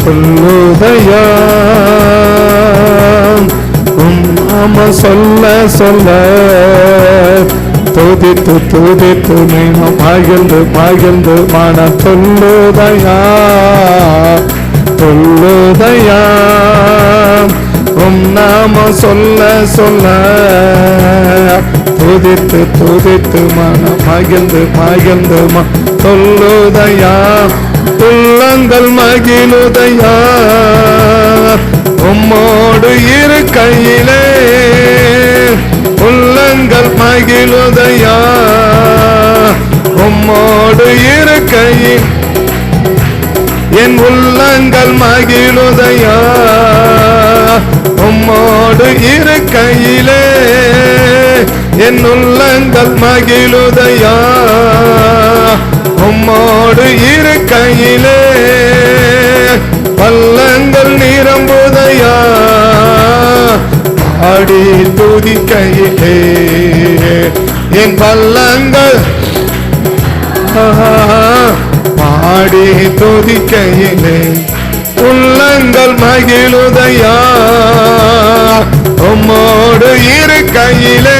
துள்ளுதையா நாம சொல்ல சொல்ல துதித்து துதித்து மகிழ்ந்து மகிழ்ந்து மன துள்ளுதையா துள்ளுதையா நாம சொல்ல சொல்ல துதித்து துதித்து மன மகிழ்ந்து மகிழ்ந்து துள்ளுதையா உள்ளங்கள் மகிழுதையா உம்மோடு இரு கையிலே உள்ளங்கள் மகிழுதையா உம்மோடு இரு கையில் என் உள்ளங்கள் மகிழுதையா உம்மோடு இரு கையிலே என் உள்ளங்கள் மகிழுதையா உம்மோடு இரு கையிலே பள்ளங்கள் நிரம்புதையா ஆடி துதி கையிலே என் பள்ளங்கள் பாடி துதி கையிலே உள்ளங்கள் மகிழுதையா உம்மோடு இரு கையிலே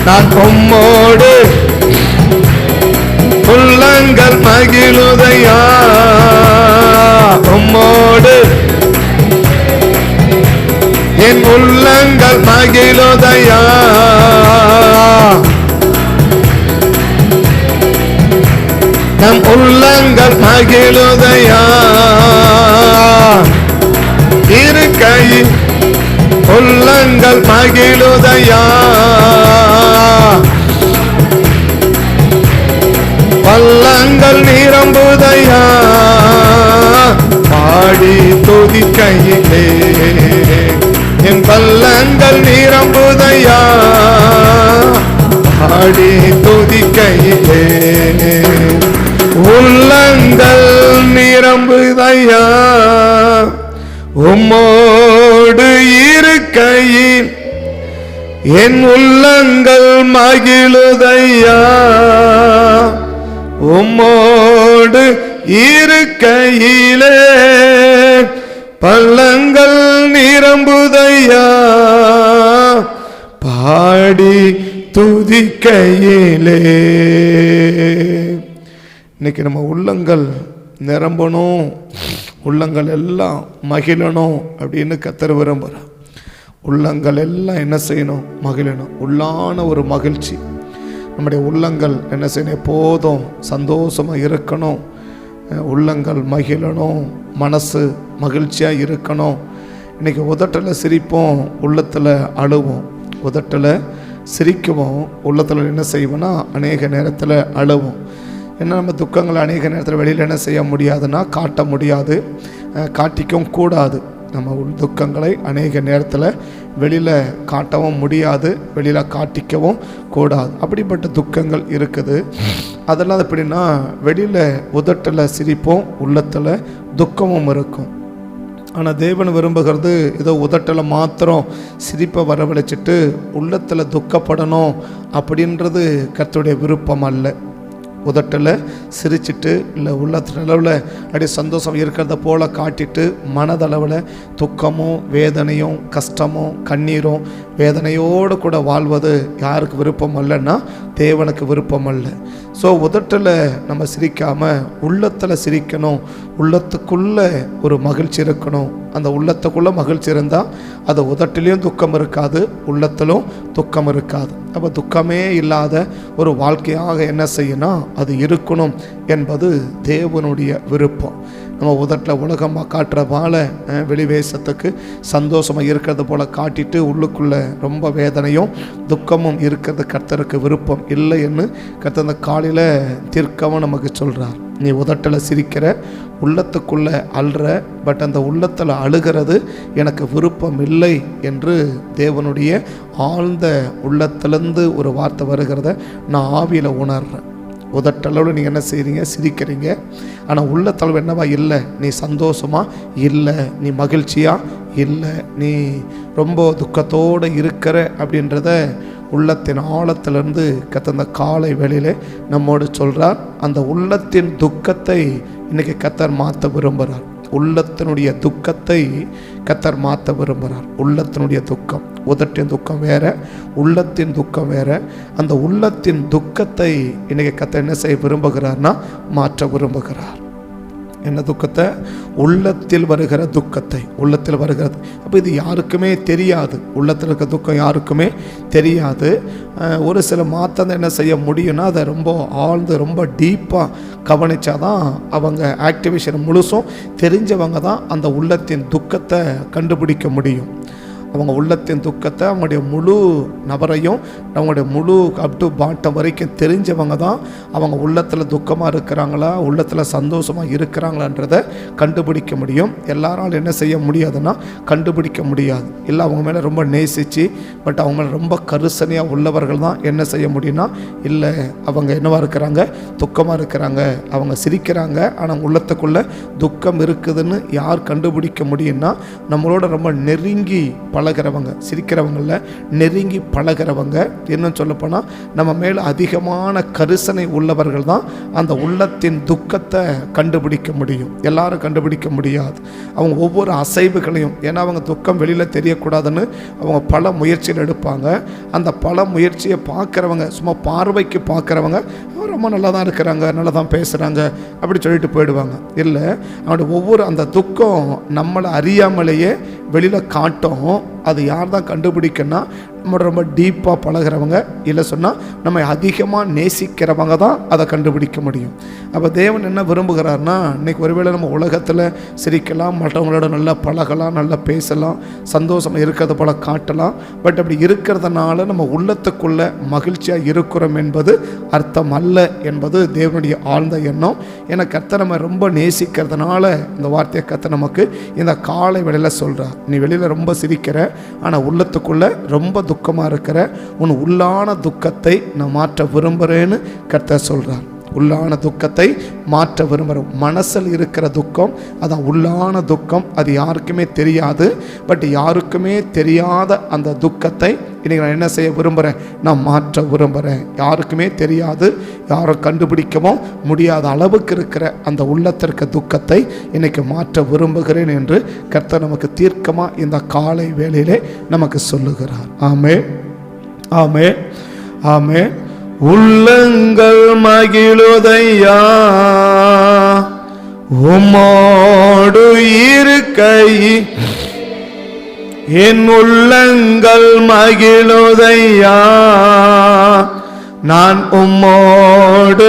நான் உம்மோடு உள்ளங்கள் மகிழுதையா உம்மோடு என் உள்ளங்கள் மகிழுதையா நம் உள்ளங்கள் மகிழுதையா இரு கையில் உள்ளங்கள் மகிழுதையா பள்ளங்கள் நிரம்புதையா பாடி துதி கையிலே என் பள்ளங்கள் நிரம்புதையா பாடி துதி கையிலே உள்ளங்கள் நிரம்புதையா உம்மோடு இரு கையில் என் உள்ளங்கள் மகிழுதையா உம்மோடு இரு கையிலே பள்ளங்கள் நிரம்புதையா பாடி துதி கையிலே. இன்னைக்கு நம்ம உள்ளங்கள் நிரம்பணும், உள்ளங்கள் எல்லாம் மகிழணும் அப்படின்னு கர்த்தர் விரும்புகிறார். உள்ளங்கள் எல்லாம் என்ன செய்யணும்? மகிழணும். உள்ளான ஒரு மகிழ்ச்சி நம்முடைய உள்ளங்கள் என்ன செய்யணும்? எப்போதும் சந்தோஷமாக இருக்கணும், உள்ளங்கள் மகிழணும், மனசு மகிழ்ச்சியாக இருக்கணும். இன்றைக்கி உதட்டில் சிரிப்போம், உள்ளத்தில் அழுவோம். உதட்டில் சிரிக்குவோம், உள்ளத்தில் என்ன செய்வோம்னா அநேக நேரத்தில் அழுவோம். ஏன்னா நம்ம துக்கங்களை அநேக நேரத்தில் வெளியில் என்ன செய்ய முடியாதுன்னா காட்ட முடியாது, காட்டிக்கவும் கூடாது. நம்ம துக்கங்களை அநேக நேரத்தில் வெளியில் காட்டவும் முடியாது, வெளியில் காட்டிக்கவும் கூடாது. அப்படிப்பட்ட துக்கங்கள் இருக்குது. அதெல்லாம் எப்படின்னா வெளியில் உதட்டில் சிரிப்போம், உள்ளத்தில் துக்கமும் இருக்கும். ஆனால் தேவன் விரும்புகிறது ஏதோ உதட்டில் மாத்திரம் சிரிப்பை வரவழைச்சிட்டு உள்ளத்தில் துக்கப்படணும் அப்படின்றது கர்த்தருடைய விருப்பம் அல்ல. உதட்டில் சிரிச்சிட்டு இல்லை உள்ளத்தளவில் அப்படியே சந்தோஷம் இருக்கிறத போல் காட்டிட்டு மனதளவில் துக்கமும் வேதனையும் கஷ்டமும் கண்ணீரும் வேதனையோடு கூட வாழ்வது யாருக்கு விருப்பம் அல்லன்னா தேவனுக்கு விருப்பம் அல்ல. ஸோ உதட்டில் நம்ம சிரிக்காமல் உள்ளத்தில் சிரிக்கணும். உள்ளத்துக்குள்ளே ஒரு மகிழ்ச்சி இருக்கணும். அந்த உள்ளத்துக்குள்ளே மகிழ்ச்சி இருந்தால் அது உதட்டிலையும் துக்கம் இருக்காது, உள்ளத்திலும் துக்கம் இருக்காது. அப்போ துக்கமே இல்லாத ஒரு வாழ்க்கையாக என்ன செய்யணும்? அது இருக்கணும் என்பது தேவனுடைய விருப்பம். நம்ம உதட்டில் உலகமாக காட்டுற வாழை வெளிவேசத்துக்கு சந்தோஷமாக இருக்கிறது போல் காட்டிட்டு உள்ளுக்குள்ளே ரொம்ப வேதனையும் துக்கமும் இருக்கிறது கர்த்தருக்கு விருப்பம் இல்லைன்னு கர்த்தர் அந்த காலையில் தீர்க்கவும் நமக்கு சொல்கிறார். நீ உதட்டில் சிரிக்கிற, உள்ளத்துக்குள்ளே அழுற, பட் அந்த உள்ளத்தில் அழுகிறது எனக்கு விருப்பம் இல்லை என்று தேவனுடைய ஆழ்ந்த உள்ளத்திலேருந்து ஒரு வார்த்தை வருகிறத நான் ஆவியில் உணர்றேன். உதட்டளவில் நீங்கள் என்ன செய்கிறீங்க? சிரிக்கிறீங்க. ஆனால் உள்ளத்தளவு என்னவா இல்லை? நீ சந்தோஷமாக இல்லை, நீ மகிழ்ச்சியாக இல்லை, நீ ரொம்ப துக்கத்தோடு இருக்கிற அப்படின்றத உள்ளத்தின் ஆழத்திலிருந்து கர்த்தர் இந்த காலை வேளையிலே நம்மோடு சொல்கிறார். அந்த உள்ளத்தின் துக்கத்தை இன்னைக்கு கர்த்தர் மாற்ற விரும்புகிறார். உள்ளத்தினுடைய துக்கத்தை கர்த்தர் மாற்ற விரும்புகிறார். உள்ளத்தினுடைய துக்கம், உதட்டின் துக்கம் வேற, உள்ளத்தின் துக்கம் வேற. அந்த உள்ளத்தின் துக்கத்தை இன்னைக்கு கர்த்தர் என்ன செய்ய விரும்புகிறார்னா மாற்ற விரும்புகிறார். என்ன துக்கத்தை? உள்ளத்தில் வருகிற துக்கத்தை. உள்ளத்தில் வருகிறது. அப்போ இது யாருக்குமே தெரியாது. உள்ளத்தில் இருக்க துக்கம் யாருக்குமே தெரியாது. ஒரு சில மாற்றம் என்ன செய்ய முடியும்னா அதை ரொம்ப ஆழ்ந்து ரொம்ப டீப்பாக கவனித்தாதான் அவங்க ஆக்டிவேஷன் முழுசும் தெரிஞ்சவங்க தான் அந்த உள்ளத்தின் துக்கத்தை கண்டுபிடிக்க முடியும். அவங்க உள்ளத்தின் துக்கத்தை அவங்களுடைய முழு நபரையும் அவங்களுடைய முழு அப் டு பாட்டம் வரைக்கும் தெரிஞ்சவங்க தான் அவங்க உள்ளத்தில் துக்கமாக இருக்கிறாங்களா உள்ளத்தில் சந்தோஷமாக இருக்கிறாங்களான்றதை கண்டுபிடிக்க முடியும். எல்லாராலும் என்ன செய்ய முடியாதுன்னா கண்டுபிடிக்க முடியாது. இல்லை அவங்க மேலே ரொம்ப நேசித்து பட் அவங்க மேலே ரொம்ப கருசனையாக உள்ளவர்கள் தான் என்ன செய்ய முடியும்னா இல்லை அவங்க என்னவாக இருக்கிறாங்க, துக்கமாக இருக்கிறாங்க, அவங்க சிரிக்கிறாங்க ஆனால் உள்ளத்துக்குள்ளே துக்கம் இருக்குதுன்னு யார் கண்டுபிடிக்க முடியும்னா நம்மளோட ரொம்ப நெருங்கி பழகிறவங்க, சிரிக்கிறவங்கள நெருங்கி பழகிறவங்க, இன்னும் சொல்லப்போனால் நம்ம மேலே அதிகமான கரிசனை உள்ளவர்கள் தான் அந்த உள்ளத்தின் துக்கத்தை கண்டுபிடிக்க முடியும். எல்லாரும் கண்டுபிடிக்க முடியாது. அவங்க ஒவ்வொரு அசைவுகளையும், ஏன்னா அவங்க துக்கம் வெளியில் தெரியக்கூடாதுன்னு அவங்க பல முயற்சிகள் எடுப்பாங்க. அந்த பல முயற்சியை பார்க்குறவங்க, சும்மா பார்வைக்கு பார்க்குறவங்க ரொம்ப நல்லா தான் இருக்கிறாங்க, நல்லா தான் பேசுகிறாங்க அப்படி சொல்லிட்டு போயிடுவாங்க. இல்லை, அவனுடைய ஒவ்வொரு அந்த துக்கம் நம்மளை அறியாமலேயே வெளியில் காட்டும். அது யார் தான் கண்டுபிடிக்கன்னா நம்மளோட ரொம்ப டீப்பாக பழகிறவங்க, இல்லை சொன்னால் நம்ம அதிகமாக நேசிக்கிறவங்க தான் அதை கண்டுபிடிக்க முடியும். அப்போ தேவன் என்ன விரும்புகிறார்னா, இன்றைக்கி ஒருவேளை நம்ம உலகத்தில் சிரிக்கலாம், மற்றவங்களோட நல்லா பழகலாம், நல்லா பேசலாம், சந்தோஷமாக இருக்கிறத போல் காட்டலாம். பட் அப்படி இருக்கிறதுனால நம்ம உள்ளத்துக்குள்ளே மகிழ்ச்சியாக இருக்கிறோம் என்பது அர்த்தம் அல்ல என்பது தேவனுடைய ஆழ்ந்த எண்ணம். ஏன்னா கர்த்தர் நம்ம ரொம்ப நேசிக்கிறதுனால இந்த வார்த்தையை கர்த்தர் நமக்கு இந்த காலை வேளையில் சொல்கிறார். நீ வெளியில் ரொம்ப சிரிக்கிற, ஆனால் உள்ளத்துக்குள்ளே ரொம்ப துக்கமாக இருக்கிற உன் உள்ளான துக்கத்தை நான் மாற்ற விரும்புகிறேன்னு கர்த்தர் சொல்கிறார். உள்ளான துக்கத்தை மாற்ற விரும்புகிறோம். மனசில் இருக்கிற துக்கம் அதான் உள்ளான துக்கம். அது யாருக்குமே தெரியாது. பட் யாருக்குமே தெரியாத அந்த துக்கத்தை இன்றைக்கி நான் என்ன செய்ய விரும்புகிறேன், நான் மாற்ற விரும்புகிறேன். யாருக்குமே தெரியாது, யாரும் கண்டுபிடிக்கவும் முடியாத அளவுக்கு இருக்கிற அந்த உள்ளத்திற்கு துக்கத்தை இன்றைக்கி மாற்ற விரும்புகிறேன் என்று கர்த்தர் நமக்கு தீர்க்கமாக இந்த காலை வேளையிலே நமக்கு சொல்லுகிறார். ஆமே, ஆமே, ஆமே. உள்ளங்கள் மகிழுதையா உம்மோடு இருக்கை, என் உள்ளங்கள் மகிழுதையா நான் உம்மோடு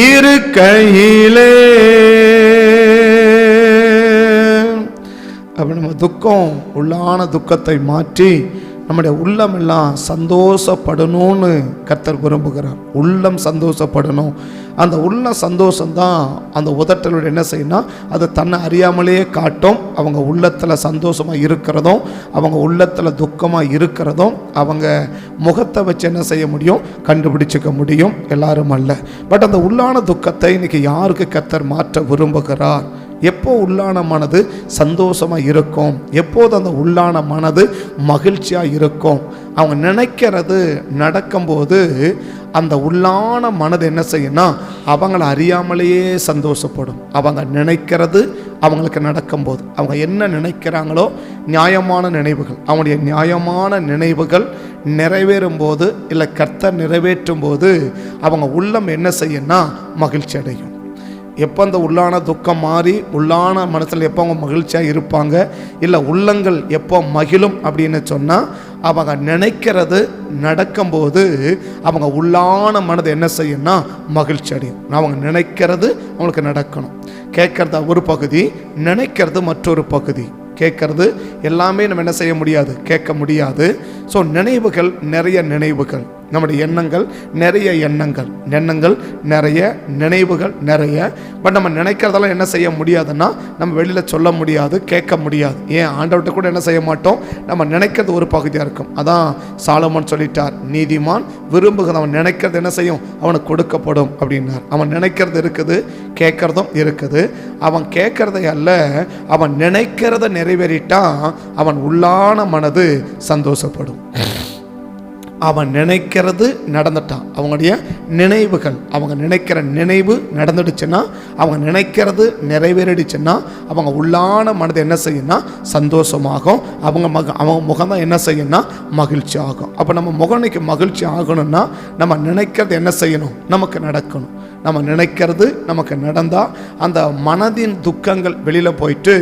இருக்கையிலே. அப்ப நம்ம துக்கம், உள்ளான துக்கத்தை மாற்றி நம்முடைய உள்ளமெல்லாம் சந்தோஷப்படணும்னு கர்த்தர் விரும்புகிறார். உள்ளம் சந்தோஷப்படணும். அந்த உள்ள சந்தோஷம்தான் அந்த உதட்டலோடு என்ன செய்யணும், அது தன்னை அறியாமலேயே காட்டும். அவங்க உள்ளத்தில் சந்தோஷமாக இருக்கிறதும் அவங்க உள்ளத்தில் துக்கமாக இருக்கிறதும் அவங்க முகத்தை வச்சு என்ன செய்ய முடியும், கண்டுபிடிச்சிக்க முடியும். எல்லாரும் அல்ல. பட் அந்த உள்ளான துக்கத்தை இன்னைக்கு யாருக்கு கர்த்தர் மாற்ற விரும்புகிறார்? எப்போ உள்ளான மனது சந்தோஷமாக இருக்கும், எப்போது அந்த உள்ளான மனது மகிழ்ச்சியாக இருக்கும், அவங்க நினைக்கிறது நடக்கும்போது அந்த உள்ளான மனது என்ன செய்யணும், அவங்கள அறியாமலேயே சந்தோஷப்படும். அவங்க நினைக்கிறது அவங்களுக்கு நடக்கும்போது, அவங்க என்ன நினைக்கிறாங்களோ நியாயமான நினைவுகள், அவங்களுடைய நியாயமான நினைவுகள் நிறைவேறும் போது, இல்லை கர்த்தர் நிறைவேற்றும் போது அவங்க உள்ளம் என்ன செய்யணும்னா மகிழ்ச்சி அடையும். எப்போ அந்த உள்ளான துக்கம் மாறி உள்ளான மனசில் எப்போ அவங்க மகிழ்ச்சியாக இருப்பாங்க, இல்லை உள்ளங்கள் எப்போ மகிழும் அப்படின்னு சொன்னால் அவங்க நினைக்கிறது நடக்கும்போது அவங்க உள்ளான மனது என்ன செய்யணும்னா மகிழ்ச்சி அடையும். அவங்க நினைக்கிறது அவங்களுக்கு நடக்கணும். கேட்கறது ஒரு பகுதி, நினைக்கிறது மற்றொரு பகுதி. கேட்கறது எல்லாமே நம்ம என்ன செய்ய முடியாது, கேட்க முடியாது. ஸோ நினைவுகள், நிறைய நினைவுகள், நம்முடைய எண்ணங்கள் நிறைய எண்ணங்கள், எண்ணங்கள் நிறைய, நினைவுகள் நிறைய. பட் நம்ம நினைக்கிறதெல்லாம் என்ன செய்ய முடியாதுன்னா நம்ம வெளியில் சொல்ல முடியாது, கேட்க முடியாது. ஏன், ஆண்டவர்கிட்ட கூட என்ன செய்ய மாட்டோம், நம்ம நினைக்கிறது ஒரு பகுதியாக இருக்கும். அதான் சாலமோன் சொல்லிட்டார், நீதிமான் விரும்புகிறது அவன் நினைக்கிறது என்ன செய்யும், அவனுக்கு கொடுக்கப்படும் அப்படின்னார். அவன் நினைக்கிறது இருக்குது, கேட்கறதும் இருக்குது. அவன் கேட்கறதை அல்ல, அவன் நினைக்கிறத நிறைவேறிட்டா அவன் உள்ளான மனது சந்தோஷப்படும். அவன் நினைக்கிறது நடந்துட்டான். அவங்களுடைய நினைவுகள், அவங்க நினைக்கிற நினைவு நடந்துடுச்சுன்னா, அவங்க நினைக்கிறது நிறைவேறிடுச்சுன்னா, அவங்க உள்ளான மனதை என்ன செய்யும்னா சந்தோஷமாகும். அவங்க முகம் தான் என்ன செய்யும்னா மகிழ்ச்சி ஆகும். அப்போ நம்ம முகனைக்கு மகிழ்ச்சி ஆகணும்னா நம்ம நினைக்கிறது என்ன செய்யணும், நமக்கு நடக்கணும். நம்ம நினைக்கிறது நமக்கு நடந்தால் அந்த மனதின் துக்கங்கள் வெளியில் போயிட்டு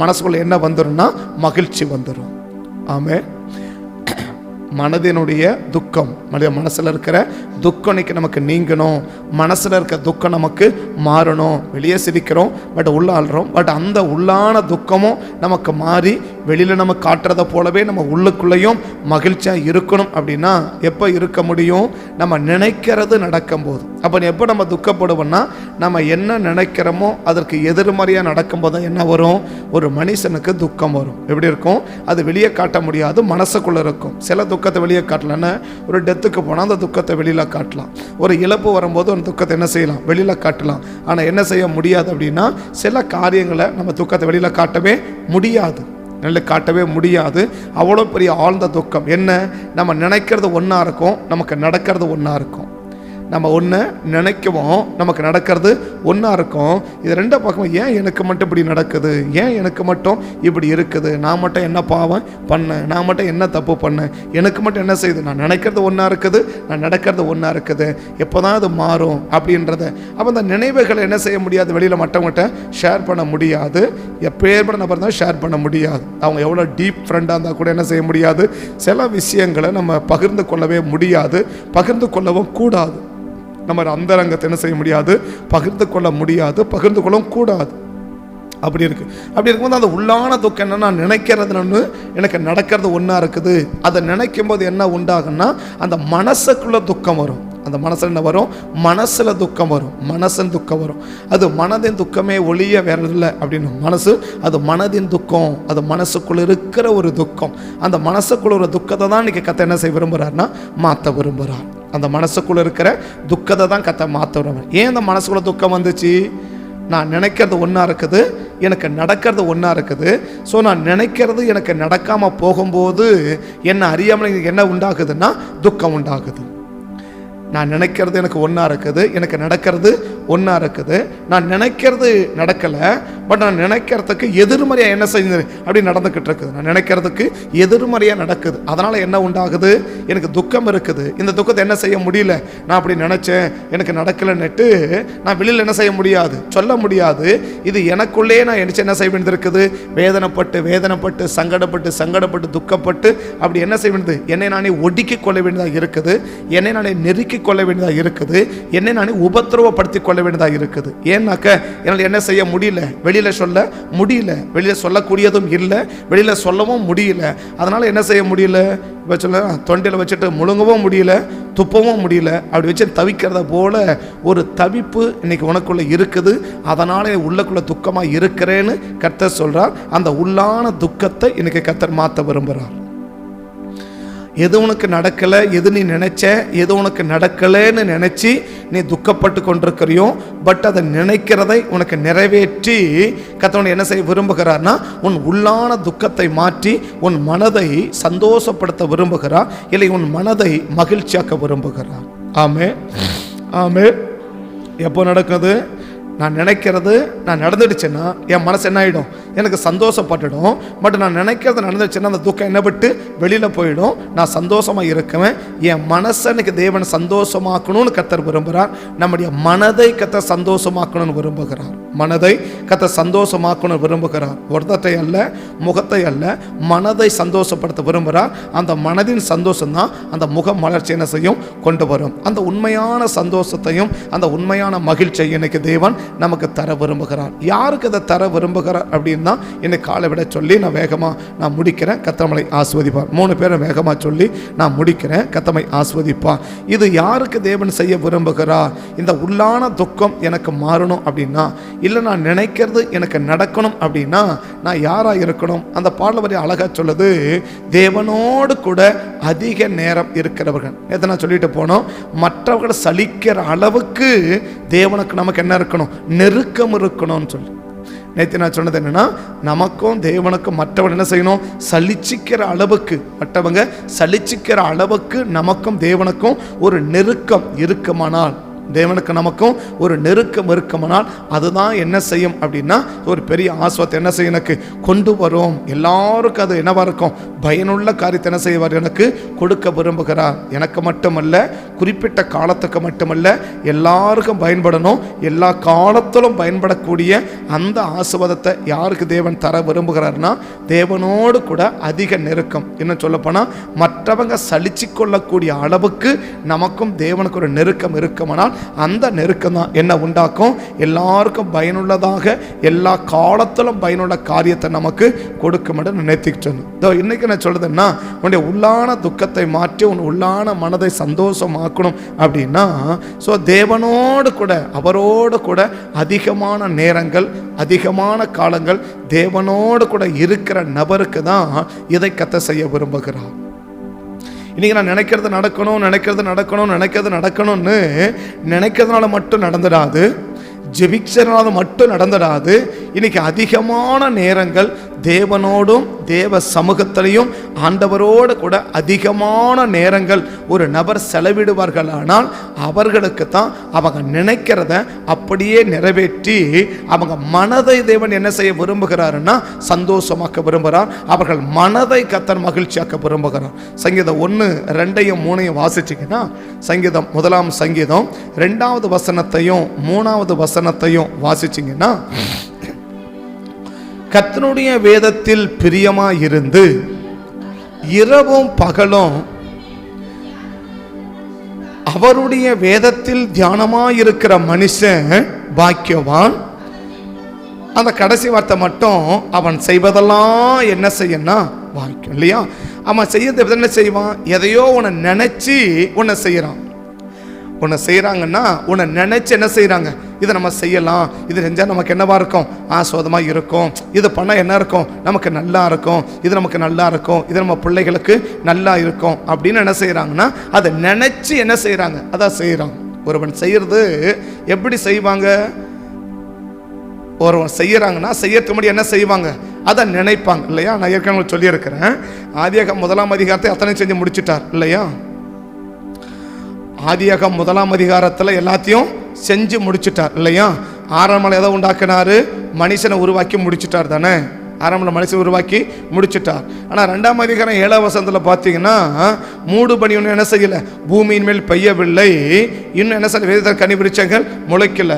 மனசுக்குள்ள என்ன வந்துடும்னா மகிழ்ச்சி வந்துடும். ஆமென். மனதினுடைய துக்கம், மனசில் இருக்கிற துக்கம் இன்னைக்கு நமக்கு நீங்கணும். மனசில் இருக்கிற துக்கம் நமக்கு மாறணும். வெளியே சிரிக்கிறோம், பட் உள்ள ஆள்றோம். பட் அந்த உள்ளான துக்கமும் நமக்கு மாறி வெளியில் நம்ம காட்டுறதை போலவே நம்ம உள்ளுக்குள்ளேயும் மகிழ்ச்சியாக இருக்கணும். அப்படின்னா எப்போ இருக்க முடியும், நம்ம நினைக்கிறது நடக்கும்போது. அப்போ எப்போ நம்ம துக்கப்படுவோம்னா நம்ம என்ன நினைக்கிறோமோ அதற்கு எதிர்மறையாக நடக்கும்போது தான் என்ன வரும், ஒரு மனுஷனுக்கு துக்கம் வரும். எப்படி இருக்கும், அது வெளியே காட்ட முடியாது, மனசுக்குள்ளே இருக்கும். சில துக்கத்தை வெளியே காட்டலன்னா, ஒரு டெத்துக்கு போனால் அந்த துக்கத்தை வெளியில் காட்டலாம். ஒரு இழப்பு வரும்போது ஒரு துக்கத்தை என்ன செய்யலாம், வெளியில் காட்டலாம். ஆனால் என்ன செய்ய முடியாது அப்படின்னா, சில காரியங்களை நம்ம துக்கத்தை வெளியில் காட்டவே முடியாது, காட்டவே முடியாது. அவ்வளோ பெரிய ஆழ்ந்த துக்கம். என்ன, நம்ம நினைக்கிறது ஒன்றா இருக்கும், நமக்கு நடக்கிறது ஒன்றா இருக்கும். நம்ம ஒன்று நினைக்கவும் நமக்கு நடக்கிறது ஒன்றா இருக்கும். இது ரெண்டா பார்க்கும்போது ஏன் எனக்கு மட்டும் இப்படி நடக்குது, ஏன் எனக்கு மட்டும் இப்படி இருக்குது, நான் மட்டும் என்ன பாவம் பண்ணேன், நான் மட்டும் என்ன தப்பு பண்ணேன், எனக்கு மட்டும் என்ன செய்யுது, நான் நினைக்கிறது ஒன்றா இருக்குது, நான் நடக்கிறது ஒன்றா இருக்குது, எப்போ தான் அது மாறும் அப்படின்றத. அப்போ அந்த நினைவுகளை என்ன செய்ய முடியாது, வெளியில் மற்றவங்கள்ட்ட ஷேர் பண்ண முடியாது. எப்பேற்பட்ட நபர் தான் ஷேர் பண்ண முடியாது. அவங்க எவ்வளோ டீப் ஃப்ரெண்டாக இருந்தால் கூட என்ன செய்ய முடியாது, சில விஷயங்களை நம்ம பகிர்ந்து கொள்ளவே முடியாது, பகிர்ந்து கொள்ளவும் கூடாது. நம்ம அந்தரங்கத்தை என்ன செய்ய முடியாது, பகிர்ந்து கொள்ள முடியாது, பகிர்ந்து கொள்ளவும் கூடாது. அப்படி இருக்கு. அப்படி இருக்கும்போது அந்த உள்ளான துக்கம் என்ன, நான் நினைக்கிறது ஒன்று, எனக்கு நடக்கிறது ஒன்றா இருக்குது. அதை நினைக்கும் போது என்ன உண்டாகுன்னா அந்த மனசுக்குள்ள துக்கம் வரும். அந்த மனசில் என்ன வரும், மனசில் துக்கம் வரும், மனசின் துக்கம் வரும். அது மனதின் துக்கமே ஒழிய வேற இல்லை அப்படின்னு. மனசு அது மனதின் துக்கம், அது மனசுக்குள்ள இருக்கிற ஒரு துக்கம். அந்த மனசுக்குள்ள ஒரு துக்கத்தை தான் இன்னைக்கு கத்த என்ன செய்ய விரும்புகிறார்னா மாற்ற விரும்புகிறார். அந்த மனசுக்குள்ள இருக்கிற துக்கத்தை தான் கத்த மாற்ற விரும்புகிறார். ஏன் அந்த மனசுக்குள்ள துக்கம் வந்துச்சு, நான் நினைக்கிறது ஒன்றா இருக்குது, எனக்கு நடக்கிறது ஒன்றா இருக்குது. ஸோ நான் நினைக்கிறது எனக்கு நடக்காமல் போகும்போது என்ன அறியாமல் என்ன உண்டாகுதுன்னா துக்கம் உண்டாகுது. நான் நினைக்கிறது எனக்கு ஒன்றா இருக்குது, எனக்கு நடக்கிறது ஒன்றா இருக்குது. நான் நினைக்கிறது நடக்கலை, பட் நான் நினைக்கிறதுக்கு எதிர்மறையாக என்ன செய்யுது அப்படி நடந்துக்கிட்டு இருக்குது. நான் நினைக்கிறதுக்கு எதிர்மறையாக நடக்குது. அதனால் என்ன உண்டாகுது, எனக்கு துக்கம் இருக்குது. இந்த துக்கத்தை என்ன செய்ய முடியல, நான் அப்படி நினச்சேன் எனக்கு நடக்கலைன்னுட்டு நான் வெளியில் என்ன செய்ய முடியாது, சொல்ல முடியாது. இது எனக்குள்ளே நான் என்ன செய்ய வேண்டியது இருக்குது, வேதனைப்பட்டு வேதனைப்பட்டு சங்கடப்பட்டு துக்கப்பட்டு அப்படி என்ன செய்ய வேண்டியது, என்னை நானே ஒடுக்கி கொள்ள வேண்டியதாக இருக்குது, என்னை நானே நெருக்கி கொள்ள வேண்டியதாக இருக்குது, என்னை நானே உபத்திரவப்படுத்தி கொள்ள வேண்டியதாக இருக்குது. ஏன்னாக்க என்னால் என்ன செய்ய முடியல, வெளியில் சொல்ல முடியல, வெளியில் சொல்லக்கூடியதும் இல்லை, வெளியில் சொல்லவும் முடியல. அதனால் என்ன செய்ய முடியல, இப்போ சொல்ல தொண்டையில் வச்சுட்டு முழுங்கவும் முடியல, துப்பவும் முடியல. அப்படி வச்சு தவிக்கிறத போல ஒரு தவிப்பு இன்னைக்கு உனக்குள்ள இருக்குது. அதனால உள்ளக்குள்ள துக்கமாக இருக்கிறேன்னு கர்த்தர் சொல்றார். அந்த உள்ளான துக்கத்தை இன்னைக்கு கர்த்தர் மாற்ற விரும்புகிறார். எது உனக்கு நடக்கலை, எது நீ நினைச்ச, எது உனக்கு நடக்கலைன்னு நினைச்சி நீ துக்கப்பட்டு கொண்டிருக்கிறியோ, பட் அதை நினைக்கிறதை உனக்கு நிறைவேற்றி கர்த்தர் என்ன செய்ய விரும்புகிறார்னா உன் உள்ளான துக்கத்தை மாற்றி உன் மனதை சந்தோஷப்படுத்த விரும்புகிறார், இல்லை உன் மனதை மகிழ்ச்சியாக்க விரும்புகிறார். ஆமென், ஆமென். எப்போ நடக்குது, நான் நினைக்கிறது நான் நடந்துடுச்சுன்னா என் மனசு என்ன ஆகிடும், எனக்கு சந்தோஷப்பட்டுடும். பட் நான் நினைக்கிறது நடந்துச்சுன்னா அந்த துக்கம் என்ன விட்டு வெளியில் போயிடும். நான் சந்தோஷமாக இருக்குவேன். என் மனசை எனக்கு தேவன் சந்தோஷமாக்கணும்னு கர்த்தர் விரும்புகிறார். நம்முடைய மனதை கர்த்தர் சந்தோஷமாக்கணும்னு விரும்புகிறார். மனதை கர்த்தர் சந்தோஷமாக்கணும்னு விரும்புகிறார். ஒருத்தத்தை அல்ல, முகத்தை அல்ல, மனதை சந்தோஷப்படுத்த விரும்புகிறார். அந்த மனதின் சந்தோஷம் தான் அந்த முகம் மலர்ச்சி என்ன செய்யும் கொண்டு வரும். அந்த உண்மையான சந்தோஷத்தையும் அந்த உண்மையான மகிழ்ச்சியை இன்னைக்கு தேவன் நமக்கு தர விரும்புகிறார். யாருக்கு அதை தர விரும்புகிறார் அப்படின்னா என்னை காலை விட சொல்லி நான் முடிக்கிறேன். கர்த்தரை ஆஸ்வதிப்பார். 3 பேரும் வேகமாக சொல்லி நான் முடிக்கிறேன். கர்த்தரை ஆஸ்வதிப்பார். இது யாருக்கு தேவன் செய்ய விரும்புகிறார், இந்த உள்ளான துக்கம் எனக்கு மாறணும் அப்படின்னா, இல்லை நான் நினைக்கிறது எனக்கு நடக்கணும் அப்படின்னா நான் யாராக இருக்கணும். அந்த பாடல் வரி அழகா சொல்லுது, தேவனோடு கூட அதிக நேரம் இருக்கிறவர்கள். எத்தனை சொல்லிட்டு போனோம், மற்றவர்கள் சலிக்கிற அளவுக்கு தேவனுக்கு நமக்கு என்ன இருக்கணும், நெருக்கம் இருக்கணும்னு சொல்லி. நேற்று நான் சொன்னது என்னன்னா, நமக்கும் தேவனுக்கும் மற்றவங்க என்ன செய்யணும், சலிச்சிக்கிற அளவுக்கு, மற்றவங்க சலிச்சிக்கிற அளவுக்கு நமக்கும் தேவனுக்கும் ஒரு நெருக்கம் இருக்குமானால், தேவனுக்கு நமக்கும் ஒரு நெருக்கம் இருக்குமானால், அதுதான் என்ன செய்யும் அப்படின்னா ஒரு பெரிய ஆஸ்வாதத்தை என்ன செய்ய எனக்கு கொண்டு வரும். எல்லாருக்கும் அது என்னவா இருக்கும், பயனுள்ள காரியத்தை என்ன செய்வார், எனக்கு கொடுக்க விரும்புகிறார். எனக்கு மட்டுமல்ல, குறிப்பிட்ட காலத்துக்கு மட்டுமல்ல, எல்லாருக்கும் பயன்படணும், எல்லா காலத்திலும் பயன்படக்கூடிய அந்த ஆசீர்வாதத்தை யாருக்கு தேவன் தர விரும்புகிறார்னா, தேவனோடு கூட அதிக நெருக்கம். இன்னும் சொல்லப்போனால் மற்றவங்க சலிச்சு கொள்ளக்கூடிய அளவுக்கு நமக்கும் தேவனுக்கு ஒரு நெருக்கம் இருக்குமானால், அந்த நெருக்கம் தான் என்ன உண்டாக்கும், எல்லாருக்கும் பயனுள்ளதாக எல்லா காலத்திலும் பயனுள்ள காரியத்தை நமக்கு கொடுக்கும் என்று நினைத்துக்கிட்டு. இன்னைக்கு நான் சொல்றதுன்னா, உன்னுடைய உள்ளான துக்கத்தை மாற்றி உன் உள்ளான மனதை சந்தோஷமாக்கணும் அப்படின்னா, ஸோ தேவனோடு கூட அவரோடு கூட அதிகமான நேரங்கள் அதிகமான காலங்கள் தேவனோடு கூட இருக்கிற நபருக்கு தான் இதை கத்த செய்ய விரும்புகிறார். இன்னைக்கு நான் நினைக்கிறது நடக்கணும்னு நினைக்கிறதுனால மட்டும் நடந்துடாது, ஜெபிக்கிறதுனால மட்டும் நடந்துடாது. இன்னைக்கு அதிகமான நேரங்கள் தேவனோடும் தேவ சமூகத்திலையும் ஆண்டவரோடு கூட அதிகமான நேரங்கள் ஒரு நபர் செலவிடுவார்களானால், அவர்களுக்கு தான் அவங்க நினைக்கிறத அப்படியே நிறைவேற்றி அவங்க மனதை தேவன் என்ன செய்ய விரும்புகிறாருன்னா சந்தோஷமாக்க விரும்புகிறார். அவர்கள் மனதை கர்த்தர் மகிழ்ச்சியாக்க விரும்புகிறார். சங்கீதம் 1, 2, 3 வாசிச்சிங்கன்னா, சங்கீதம் 1 சங்கீதம் 2வது வசனத்தையும் 3வது வசனத்தையும் வாசிச்சிங்கன்னா, கர்த்தருடைய வேதத்தில் பிரியமாயிருந்து இரவும் பகலும் அவருடைய வேதத்தில் தியானமாயிருக்கிற மனுஷன் பாக்கியவான். அந்த கடைசி வார்த்தை மட்டும், அவன் செய்வதெல்லாம் என்ன செய்யணும், பாக்கியம் இல்லையா? அவன் செய்யறது என்ன செய்வான், எதையோ உன்னை நினைச்சு உன்னை செய்யறான். உன்னை செய்கிறாங்கன்னா உன்னை நினைச்சு என்ன செய்கிறாங்க, இதை நம்ம செய்யலாம், இது செஞ்சால் நமக்கு என்னவா இருக்கும், ஆஸ்வாதமாக இருக்கும், இது பண்ணால் என்ன இருக்கும், நமக்கு நல்லா இருக்கும், இது நமக்கு நல்லா இருக்கும், இது நம்ம பிள்ளைகளுக்கு நல்லா இருக்கும் அப்படின்னு என்ன செய்கிறாங்கன்னா, அதை நினைச்சு என்ன செய்கிறாங்க, அதான் செய்கிறாங்க. ஒருவன் செய்யறது எப்படி செய்வாங்க, ஒருவன் செய்யறாங்கன்னா செய்யறதுக்கு முன்னாடி என்ன செய்வாங்க, அதை நினைப்பாங்க இல்லையா? நான் ஏற்கனவே சொல்லியிருக்கிறேன், ஆதியாகமம் 1ஆம் அதிகாரத்தை அத்தனை செஞ்சு முடிச்சுட்டார் இல்லையா? ஆதியாகமம் 1ஆம் அதிகாரத்தில் எல்லாத்தையும் செஞ்சு முடிச்சுட்டார் இல்லையா? ஆரம்பத்தில் எதை உண்டாக்கினாரு, மனுஷனை உருவாக்கி முடிச்சுட்டார் தானே? ஆரம்பத்தில் மனுஷன் உருவாக்கி முடிச்சுட்டார். ஆனால் 2ஆம் அதிகாரம் 7ஆம் வசனத்தில் பார்த்தீங்கன்னா, மூடு பனி ஒன்றும் என்ன செய்யலை, பூமியின் மேல் பெய்யவில்லை, இன்னும் என்ன செய்ய, வேத கனி விருட்சங்கள் முளைக்கல,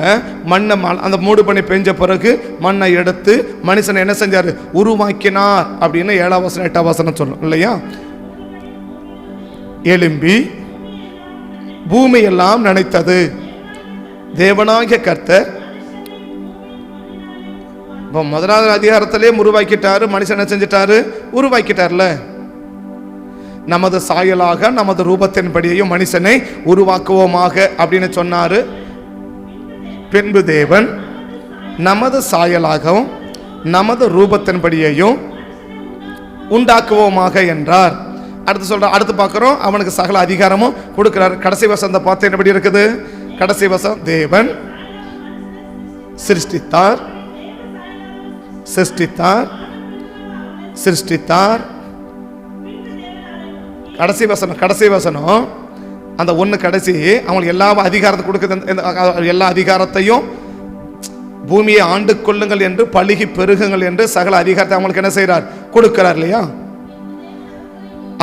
மண்ணை அந்த மூடு பனி பெஞ்ச பிறகு மண்ணை எடுத்து மனுஷனை என்ன செஞ்சார், உருவாக்கினார் அப்படின்னு 7ஆம் வசனம் 8ஆம் வசனம் சொல்லும் இல்லையா? எழும்பி பூமி எல்லாம் நினைத்தது, தேவனாகிய கர்த்தர். இப்போ 1ஆவது அதிகாரத்திலே உருவாக்கிட்டாரு, மனுஷன் என்ன செஞ்சிட்டாரு, உருவாக்கிட்டார்ல. நமது சாயலாக நமது ரூபத்தின்படியையும் மனுஷனை உருவாக்குவோமாக அப்படின்னு சொன்னாரு. பின்பு தேவன் நமது சாயலாகவும் நமது ரூபத்தின்படியையும் உண்டாக்குவோமாக என்றார். அடுத்து சொல்ற, அடுத்து பார்க்கிறோம், அவனுக்கு சகல அதிகாரமும் கொடுக்கிறார். கடைசி வசனத்தை பார்த்து எப்படி இருக்குது, கடைசி வசனம், தேவன் சிருஷ்டித்தார் சிருஷ்டித்தார் சிருஷ்டித்தார். கடைசி வசனம் அந்த ஒன்று கடைசி, அவங்களுக்கு எல்லா அதிகாரத்தை கொடுக்குது, எல்லா அதிகாரத்தையும் பூமியை ஆண்டு கொள்ளுங்கள் என்று, பழுகி பெருகுங்கள் என்று சகல அதிகாரத்தை அவங்களுக்கு என்ன செய்கிறார், கொடுக்கிறார் இல்லையா?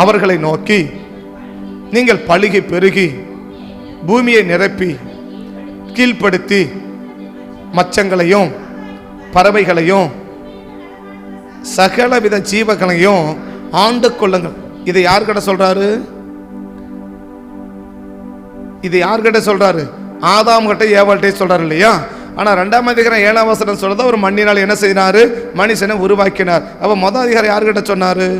அவர்களை நோக்கி, நீங்கள் பழுகி பெருகி பூமியை நிரப்பி கீழ்ப்படுத்தி மச்சங்களையும் பறவைகளையும் சகலவித ஜீவங்களையும் ஆண்டு கொள்ளுங்கள். இதை யார்கிட்ட சொல்றாரு, இது யார்கிட்ட சொல்றாரு, ஆதாம் கிட்ட ஏவாள்கிட்ட சொல்றாரு இல்லையா? ஆனா 2ஆம் அதிகாரம் 7ஆம் வசனம் சொல்றத, ஒரு மண்ணினால் என்ன செய்யறாரு, மனுஷனை உருவாக்கினார். அப்ப முதல் அதிகாரம் யார்கிட்ட சொன்னாரு,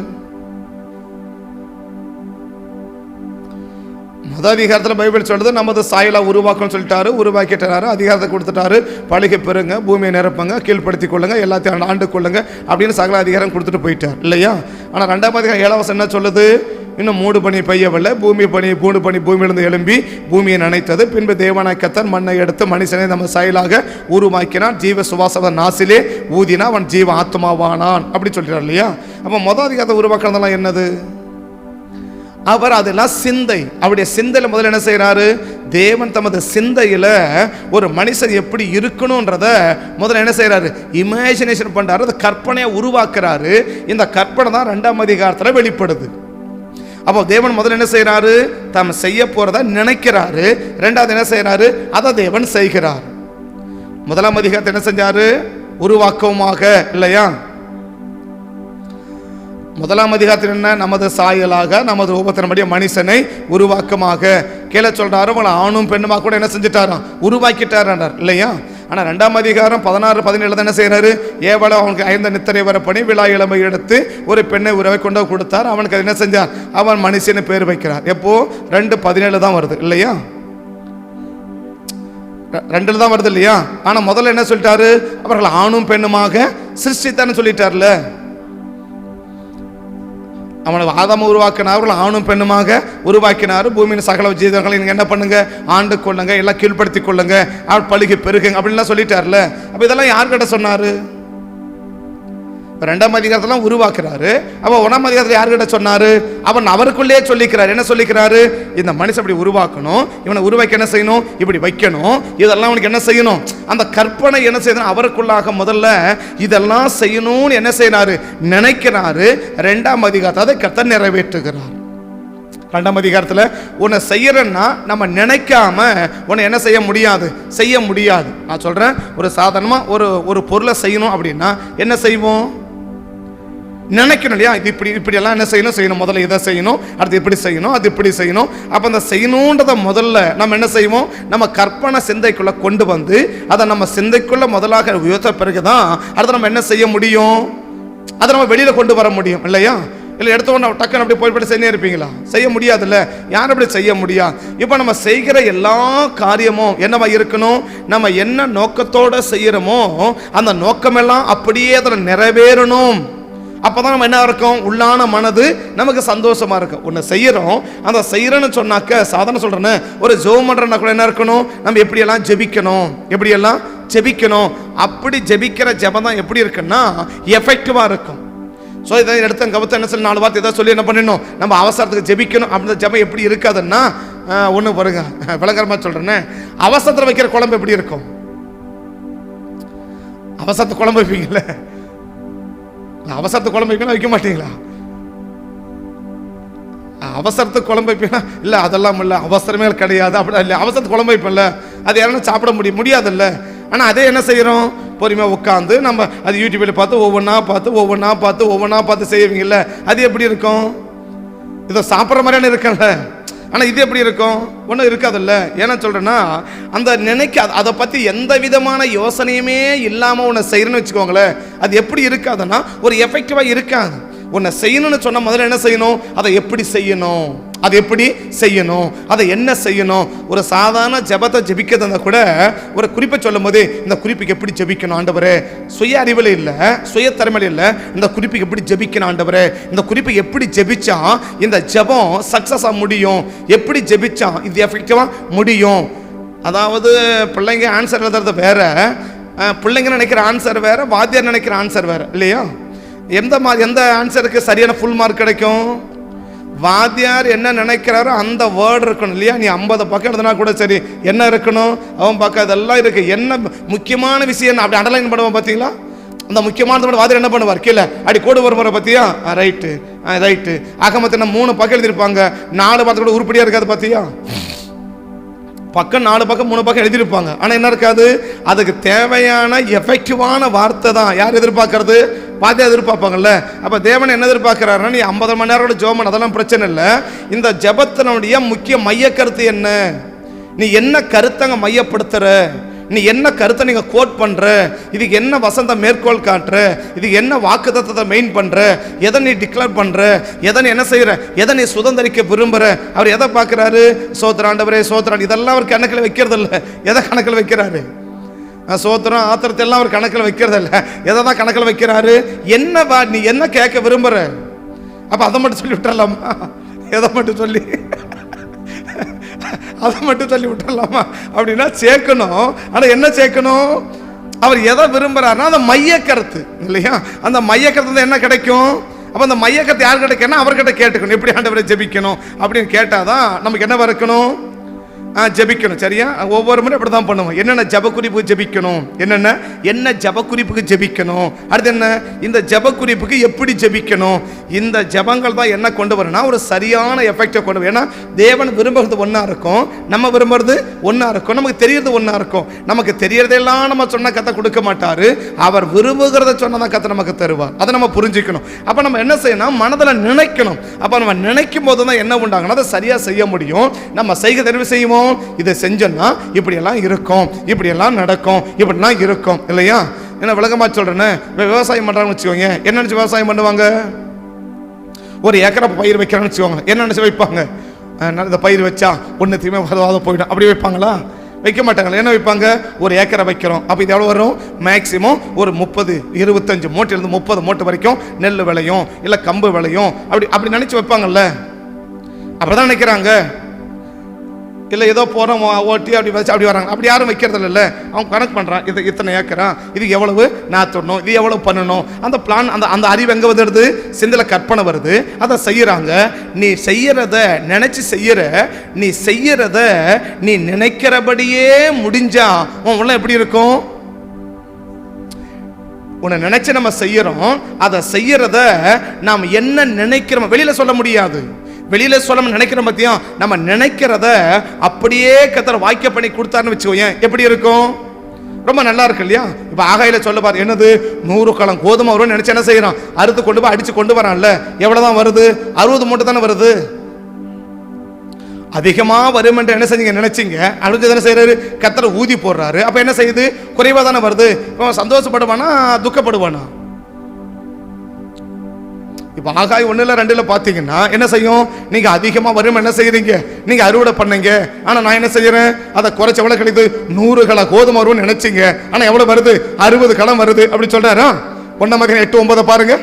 மொதல் அதிகாரத்தில் பைபிள் சொல்றது நமது சாயலா உருவாக்கணும்னு சொல்லிட்டாரு, உருவாக்கிட்டாரு, அதிகாரத்தை கொடுத்துட்டாரு, பழுகி பெறுங்க, பூமியை நிரப்புங்க, கீழ்ப்படுத்தி கொள்ளுங்க, எல்லாத்தையும் ஆண்டு கொள்ளுங்க அப்படின்னு சகல அதிகாரம் கொடுத்துட்டு போயிட்டார் இல்லையா. ஆனால் 2ஆம் அதிகாரம் 7ஆம் வசனம் என்ன சொல்லுது? இன்னும் மூடு பனி பெய்யவில்லை, மூடு பனி பூமியிலிருந்து எழும்பி பூமியை நனைத்தது. பின்பு தேவனாய் கர்த்தர் மண்ணை எடுத்து மனுஷனை நம்ம சாயலாக உருவாக்கினான், ஜீவ சுவாச நாசிலே ஊதினா அவன் ஜீவ ஆத்மாவானான் அப்படி சொல்லிட்டார் இல்லையா. அப்போ மொதல் அதிகாரத்தை உருவாக்குறதெல்லாம் என்னது? அவர் அதெல்லாம் சிந்தை. அவருடைய சிந்தையில் முதல்ல என்ன செய்யறாரு? தேவன் தமது சிந்தையில ஒரு மனுஷன் எப்படி இருக்கணும்ன்றத முதல்ல என்ன செய்யறாரு? இமேஜினேஷன் பண்றாரு, அது கற்பனையை உருவாக்குறாரு. இந்த கற்பனை தான் 2ஆம் அதிகாரத்தில் வெளிப்படுது. அப்போ தேவன் முதல்ல என்ன செய்யறாரு? தாம் செய்ய போறத நினைக்கிறாரு. 2வது என்ன செய்யறாரு? அதை தேவன் செய்கிறார். 1ஆம் அதிகாரத்தை என்ன செஞ்சாரு? உருவாக்கவுமாக இல்லையா. 1ஆம் அதிகாரத்தில் என்ன? நமது சாயலாக நமது ரூபத்தின்படி மனுஷனை உருவாக்கமாக கீழே சொல்றாரு. உங்களை ஆணும் பெண்ணுமா கூட என்ன செஞ்சுட்டாராம்? உருவாக்கிட்டார் இல்லையா. ஆனால் 2ஆம் அதிகாரம் 16, 17 என்ன செய்யறாரு? ஏவல அவனுக்கு 5 நித்திரை வர பண்ணி விழா இளமை எடுத்து ஒரு பெண்ணை உறவை கொண்டு கொடுத்தார். அவனுக்கு என்ன செஞ்சார்? அவன் மனுஷனை பேர் வைக்கிறார். எப்போ? 2:17 தான் வருது இல்லையா. 2 தான் வருது இல்லையா. ஆனால் முதல்ல என்ன சொல்லிட்டாரு? அவர்கள் ஆணும் பெண்ணுமாக சிருஷ்டித்தான்னு சொல்லிட்டார்ல. அவனை ஆதாம உருவாக்கினார், அவர்கள் ஆணும் பெண்ணுமாக உருவாக்கினார். பூமியின் சகல ஜீவங்களை நீங்க என்ன பண்ணுங்க? ஆண்டு கொள்ளுங்க, எல்லாம் கீழ்படுத்திக் கொள்ளுங்க, அவள் பழுகி பெருகுங்க அப்படின்லாம் சொல்லிட்டார்ல. அப்ப இதெல்லாம் யார்கிட்ட சொன்னாரு? 2ஆம் அதிகாரத்தெல்லாம் உருவாக்குறாரு. அப்ப 1ஆம் அதிகாரத்தில் யார்கிட்ட சொன்னாரு? அவன் அவருக்குள்ளே சொல்லிக்கிறார். என்ன சொல்லிக்கிறாரு? இந்த மனுஷன் இப்படி உருவாக்கணும், இவனை உருவாக்கி என்ன செய்யணும்? இப்படி வைக்கணும், இதெல்லாம் அவனுக்கு என்ன செய்யணும்? அந்த கற்பனை என்ன செய்யணும்? அவருக்குள்ளாக முதல்ல இதெல்லாம் செய்யணும்னு என்ன செய்யறாரு? நினைக்கிறாரு. 2ஆம் அதிகாரத்தை அதை கர்த்தர் நிறைவேற்றுகிறார். 2ஆம் அதிகாரத்தில் உன்னை செய்யறன்னா நம்ம நினைக்காம உன்னை என்ன செய்ய முடியாது? செய்ய முடியாது. நான் சொல்றேன், ஒரு சாதாரணமா ஒரு பொருளை செய்யணும் அப்படின்னா என்ன செய்வோம்? நினைக்கணும் இல்லையா. இது இப்படியெல்லாம் என்ன செய்யணும்? முதல்ல இதை செய்யணும், அடுத்து இப்படி செய்யணும், அது இப்படி செய்யணும். அப்போ அந்த செய்யணுன்றதை முதல்ல நம்ம என்ன செய்வோம்? நம்ம கற்பனை சிந்தைக்குள்ள கொண்டு வந்து அதை நம்ம சிந்தைக்குள்ள முதலாக உயர்த்த பிறகுதான் அடுத்து நம்ம என்ன செய்ய முடியும்? அதை நம்ம வெளியில கொண்டு வர முடியும் இல்லையா. இல்லை எடுத்தோன்னு டக்குன்னு அப்படி போய்பட்டு செய்ய இருப்பீங்களா? செய்ய முடியாதுல்ல. யாரும் அப்படி செய்ய முடியாது. இப்போ நம்ம செய்கிற எல்லா காரியமும் என்னவா இருக்கணும்? நம்ம என்ன நோக்கத்தோட செய்யறோமோ அந்த நோக்கமெல்லாம் அப்படியே அதில் நிறைவேறணும். அப்போதான் நம்ம என்ன இருக்கும்? உள்ளான மனது நமக்கு சந்தோஷமா இருக்கும். ஒன்று செய்யறோம், அந்த செய்யறன்னு சொன்னாக்க சாதாரண சொல்றேன்னு ஒரு ஜெபம் பண்றனா கூட என்ன இருக்கணும்? நம்ம எப்படியெல்லாம் ஜெபிக்கணும், எப்படியெல்லாம் ஜெபிக்கணும். அப்படி ஜெபிக்கிற ஜெபம் தான் எப்படி இருக்குன்னா எஃபெக்டிவா இருக்கும். ஸோ இதை எடுத்து கவத்தை என்ன சொல்லி 4 வார்த்தை இதை சொல்லி என்ன பண்ணிடணும்? நம்ம அவசரத்துக்கு ஜெபிக்கணும். அந்த ஜெபம் எப்படி இருக்காதுன்னா ஒன்று பாருங்க, விளங்கரமா சொல்றேன்னு, அவசரத்தில் வைக்கிற குழம்பு எப்படி இருக்கும்? அவசரத்து குழம்பு வைப்பீங்கல்ல, அவசரத்து குழம்பு வைப்பீங்களா? வைக்க மாட்டீங்களா? அவசரத்து குழம்பு வைப்பீங்களா? இல்லை அதெல்லாம் இல்லை, அவசரமே கிடையாது அப்படி இல்லை. அவசரத்து குழம்பு வைப்பேன்ல, அது யாரும் சாப்பிட முடியாதுல்ல. ஆனால் அதே என்ன செய்யறோம்? பொறுமையாக உட்காந்து நம்ம அது யூடியூப்ல பார்த்து ஒவ்வொன்றா பார்த்து செய்வீங்கல்ல, அது எப்படி இருக்கும்? இதை சாப்பிட்ற மாதிரியான இருக்கல. ஆனால் இது எப்படி இருக்கும்? ஒன்றும் இருக்காதுல்ல. ஏன்னா சொல்றேன்னா அந்த அதை பற்றி எந்த விதமான யோசனையுமே இல்லாமல் உன்னை செய்யணும்னு வச்சுக்கோங்களேன், அது எப்படி இருக்காதுன்னா ஒரு எஃபெக்டிவாக இருக்காது. உன்னை செய்யணும்னு சொன்ன முதல்ல என்ன செய்யணும்? அதை எப்படி செய்யணும், அதை எப்படி செய்யணும், அதை என்ன செய்யணும். ஒரு சாதாரண ஜெபத்தை ஜெபிக்கிறதா கூட ஒரு குறிப்பை சொல்லும் போது இந்த குறிப்புக்கு எப்படி ஜெபிக்கணும் ஆண்டவரே, சுய அறிவில் இல்லை, சுய திறமையில் இல்லை, இந்த குறிப்புக்கு எப்படி ஜெபிக்கணும் ஆண்டவரே, இந்த குறிப்பை எப்படி ஜெபிச்சா இந்த ஜெபம் சக்சஸாக முடியும், எப்படி ஜெபிச்சா இது எஃபெக்டிவாக முடியும். அதாவது பிள்ளைங்க ஆன்சர் எழுதுறது வேற, பிள்ளைங்க நினைக்கிற ஆன்சர் வேற, வாத்தியார் நினைக்கிற ஆன்சர் வேற இல்லையா. எந்த ஆன்சருக்கு சரியான ஃபுல் மார்க் கிடைக்கும்? வாத்தியார் என்ன நினைக்கிறாரோ அந்த வேர்டு இருக்கணும் இல்லையா. நீ 50 பக்கம் எழுதுனா கூட சரி, என்ன இருக்கணும்? அவன் பக்கம் அதெல்லாம் இருக்கு. என்ன முக்கியமான விஷயம் அப்படி அண்டர்லைன் பண்ணுவோம் பார்த்தீங்களா? அந்த முக்கியமான வாத்தியார் என்ன பண்ணுவார்? கீழே அப்படி கோடு வரும் முறை பார்த்தியா, ரைட்டு அகமத்தின 3 பக்கம் எழுதியிருப்பாங்க, 4 பார்த்து கூட உருப்படியா இருக்காது பார்த்தியா. பக்கம் 4 பக்கம் 3 பக்கம் எழுதியிருப்பாங்க, ஆனால் என்ன இருக்காது? அதுக்கு தேவையான எஃபெக்டிவான வார்த்தை தான் யார் எதிர்பார்க்கறது? வாத்தியார் எதிர்பார்ப்பாங்கல்ல. அப்போ தேவன் என்ன எதிர்பார்க்கிறாருன்னா, நீ 50 மணி நேரம் ஜெபம் அதெல்லாம் பிரச்சனை இல்லை. இந்த ஜெபத்தினுடைய முக்கிய மைய கருத்து என்ன? நீ என்ன கருத்தங்க மையப்படுத்துற? நீ என்ன கருத்தை நீங்க கோட் பண்ற, இதுக்கு என்ன வசந்த மேற்கோள் காட்டுற, இதுக்கு என்ன வாக்குத்தத்தத்தை மெயின் பண்ற, எதை நீ டிக்ளேர் பண்ற, எதை நீ என்ன செய்யற, எதை நீ சுதந்திரிக்க விரும்புற. அவர் எதை பார்க்கிறாரு? சோத்திரம் ஆண்டவரே சோத்திரம். இதெல்லாம் அவர் கணக்கில் வைக்கிறது இல்லை. எதை கணக்கில் வைக்கிறாரு? சோத்திரம் ஆத்திரத்தை எல்லாம் அவர் கணக்கில் வைக்கிறது இல்லை. எதை தான் கணக்கில் வைக்கிறாரு? என்னவா நீ என்ன கேட்க விரும்புற? அப்ப அதை மட்டும் சொல்லி விட்டுறலாமா? எதை மட்டும் சொல்லி அதை மட்டும் சொல்லி விட்டுறலாமா? அப்படின்னா சேர்க்கணும். ஆனா என்ன சேர்க்கணும்? அவர் எதை விரும்புறாருன்னா அந்த மைய கருத்து இல்லையா? அந்த மைய கருத்து என்ன கிடைக்கும்? அப்ப அந்த மைய கருத்து யார் கிடைக்கணும்? அவர்கிட்ட கேட்டுக்கணும். எப்படி ஆண்டவரை ஜெபிக்கணும் அப்படின்னு கேட்டாதான் நமக்கு என்ன இருக்கணும்? ஜெபிக்கணும். சரியா? ஒவ்வொரு முறை இப்படி தான் பண்ணுவோம். என்னென்ன ஜப குறிப்புக்கு ஜெபிக்கணும், என்ன ஜப குறிப்புக்கு ஜெபிக்கணும், அடுத்து என்ன இந்த ஜப குறிப்புக்கு எப்படி ஜெபிக்கணும். இந்த ஜபங்கள் தான் என்ன கொண்டு வரணும்னா ஒரு சரியான எஃபெக்டை கொண்டு வரும். ஏன்னா தேவன் விரும்புறது ஒன்றா இருக்கும், நம்ம விரும்புறது ஒன்றா இருக்கும், நமக்கு தெரியறது ஒன்றா இருக்கும். நமக்கு தெரியறதெல்லாம் நம்ம சொன்ன கத்தை கொடுக்க மாட்டாரு. அவர் விரும்புகிறத சொன்னதான் கத்தை நமக்கு தருவார். அதை நம்ம புரிஞ்சுக்கணும். அப்ப நம்ம என்ன செய்யணும்? மனதில் நினைக்கணும். அப்ப நம்ம நினைக்கும் போது தான் என்ன உண்டாகணும்? அதை சரியா செய்ய முடியும். நம்ம செய்க தெரிவு செய்வோம். இதை செஞ்சோம்னா இப்படியெல்லாம் இருக்கும், இப்படியெல்லாம் நடக்கும், இப்படிலாம் இருக்கும் இல்லையா? என்ன விளக்கமா சொல்றேன்னு, விவசாயம் பண்றாங்கன்னு வச்சுக்கோங்க. என்ன நினைச்சு விவசாயம் பண்ணுவாங்க? ஒரு ஏக்கரை பயிர் வைக்கிறான்னு வச்சுக்கோங்க. என்ன நினைச்சு வைப்பாங்க? இந்த பயிர் வச்சா ஒன்றுத்தையுமே வரவாத போயிடும் அப்படி வைப்பாங்களா? வைக்க மாட்டாங்க. என்ன வைப்பாங்க? ஒரு ஏக்கரை வைக்கிறோம். அப்போ இது எவ்வளோ வரும்? மேக்சிமம் ஒரு 30-25 மூட்டையிலிருந்து 30 மூட்டை வரைக்கும் நெல் விளையும், இல்லை கம்பு விளையும். அப்படி நினைச்சு வைப்பாங்கல்ல? அப்படிதான் நினைக்கிறாங்க. இல்லை ஏதோ போகிறோம் ஓட்டி அப்படி வச்சு அப்படி வராங்க. அப்படி யாரும் வைக்கிறது இல்லை. அவங்க கணக்கு பண்ணுறான். இது இத்தனை ஏக்கரா, இது எவ்வளவு நாற்றணும், இது எவ்வளவு பண்ணணும். அந்த பிளான் அந்த அறிவு எங்கே வந்துடுது? சிந்தல கற்பனை வருது. அதை செய்யறாங்க. நீ செய்யறத நினைச்சு செய்யறத நீ நினைக்கிறபடியே முடிஞ்சா உன் உள்ள எப்படி இருக்கும்? உன்னை நினைச்சு நம்ம செய்யறோம். அதை செய்யறத நாம் என்ன நினைக்கிறோம் வெளியில சொல்ல முடியாது. வெளியில சொல்ல நினைக்கிறோம் பத்தியா? நம்ம நினைக்கிறத அப்படியே கர்த்தர் வாக்கிய பண்ணி கொடுத்தாருன்னு வச்சுக்கோங்க, எப்படி இருக்கும்? ரொம்ப நல்லா இருக்கு இல்லையா? இப்ப ஆகாயில சொல்ல பாரு, என்னது 100 கலம் கோதுமை வரும்னு நினைச்சு என்ன செய்யறான்? அறுத்து கொண்டு போய் அடிச்சு கொண்டு வரான்ல. எவ்வளவுதான் வருது? 60 மூட்டை தானே வருது. அதிகமா வரும் என்று என்ன செஞ்சீங்க? நினைச்சீங்க. அடுத்து என்ன செய்யறாரு? கர்த்தர் ஊதி போடுறாரு. அப்ப என்ன செய்யுது? குறைவா தானே வருது. சந்தோஷப்படுவானா துக்கப்படுவானா? இப்ப ஆகாய் 1-2 பாத்தீங்கன்னா என்ன செய்யும்? நீங்க அதிகமா வரும் என்ன செய்யறீங்க? நீங்க அறுவடை பண்ணீங்க. ஆனா நான் என்ன செய்யறேன்? அதை குறைச்ச எவ்வளவு கிடைக்குது? 100 கள கோதுமை வரும்னு நினைச்சீங்க. ஆனா எவ்வளவு வருது? 60 களம் வருது. அப்படி சொல்றாரா? 1 மகன் 8-9 பாருங்க.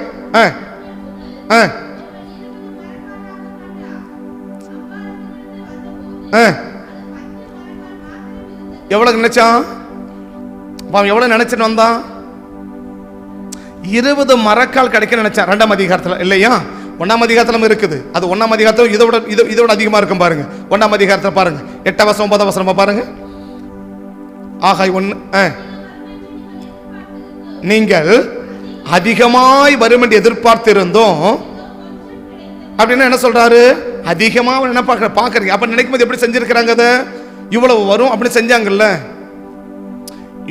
எவ்வளவு நினைச்சான்? எவ்வளவு நினைச்சுட்டு வந்தான்? 20 மரக்கால் கிடைக்க நினைச்சான் 2ஆம் அதிகாரத்தில் இல்லையா? 1ஆம் அதிகாரத்திலும் இருக்குது. அது 1ஆம் அதிகாரத்தில் இதோட அதிகமா இருக்கும் பாருங்க. 1ஆம் அதிகாரத்தில் பாருங்க 8 வசனம் 9 வசனம் பாருங்க. ஆகாய் 1 நீங்கள் அதிகமாய் வரும் என்று எதிர்பார்த்திருந்தோம் அப்படின்னு என்ன சொல்றாரு? அதிகமா என்ன பாக்குறீங்க? அப்ப நினைக்கும் போது எப்படி செஞ்சிருக்கிறாங்க? அதை இவ்வளவு வரும் அப்படின்னு செஞ்சாங்கல்ல,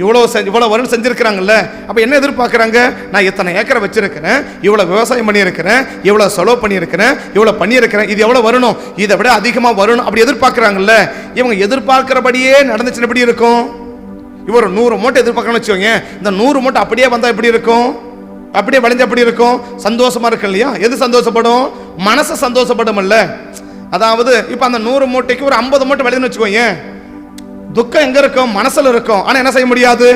இவ்வளவு வருடம் செஞ்சிருக்கிறாங்கல்ல. அப்ப என்ன எதிர்பார்க்கிறாங்க? நான் இத்தனை ஏக்கரை வச்சிருக்கிறேன், இவ்வளவு விவசாயம் பண்ணியிருக்கிறேன், இவ்வளவு செலவு பண்ணியிருக்கிறேன், இவ்வளவு பண்ணியிருக்கிறேன், இது எவ்வளவு வரணும், இதை விட அதிகமா வரணும் அப்படி எதிர்பார்க்கிறாங்கல்ல. இவங்க எதிர்பார்க்கிறபடியே நடந்துச்சு எப்படி இருக்கும்? இவர் 100 மூட்டை எதிர்பார்க்கணும்னு வச்சுக்கோங்க. இந்த 100 மூட்டை அப்படியே வந்தா எப்படி இருக்கும்? அப்படியே விளைஞ்ச எப்படி இருக்கும்? சந்தோஷமா இருக்கு இல்லையா? எது சந்தோஷப்படும்? மனசு சந்தோஷப்படும் இல்ல. அதாவது இப்ப அந்த 100 மூட்டைக்கு ஒரு 50 மூட்டை விளையுன்னு வச்சுக்கோங்க. துக்கம் எங்க இருக்கும்? மனசுல இருக்கும். ஆனா என்ன செய்ய முடியாது?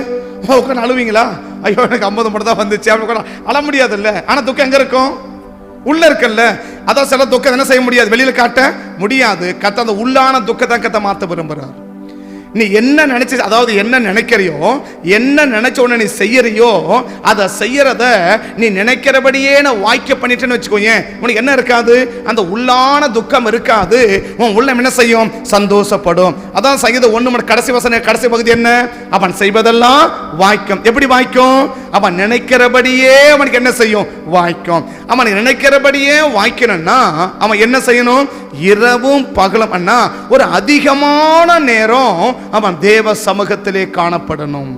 உட்காந்து அழுவீங்களா? ஐயோ எனக்கு 50 மூட்டை தான் வந்துச்சு அப்படி அழ முடியாது இல்ல. ஆனா துக்கம் எங்க இருக்கும்? உள்ள இருக்குல்ல. அதான் சில துக்கம் என்ன செய்ய முடியாது, வெளியில காட்ட முடியாது. கத்த அந்த உள்ளான துக்கத்தை கத்த மாத்த விரும்புறார். நீ என்ன நினைச்சு, அதாவது என்ன நினைக்கிறியோ, என்ன நினைச்ச உடனே நீ செய்யறியோ, அதை செய்யறத நீ நினைக்கிறபடியே நான் வாய்க்க பண்ணிட்டேன்னு வச்சுக்கோங்க, உனக்கு என்ன இருக்காது? அந்த உள்ளான துக்கம் இருக்காது. உன் உள்ளம் என்ன செய்யும்? சந்தோஷப்படும். அதான் சங்கீதம் 1 கடைசி வசனம் கடைசி பகுதி என்ன? அவன் செய்வதெல்லாம் வாய்க்கும். எப்படி வாய்க்கும்? அவன் நினைக்கிறபடியே அவனுக்கு என்ன செய்யும்? வாய்க்கும். அவன் நினைக்கிறபடியே வாய்க்கணும்னா அவன் என்ன செய்யணும்? இரவும் பகலும் அண்ணா ஒரு அதிகமான நேரம் அவன் தேவ சமூகத்திலே காணப்படணும்.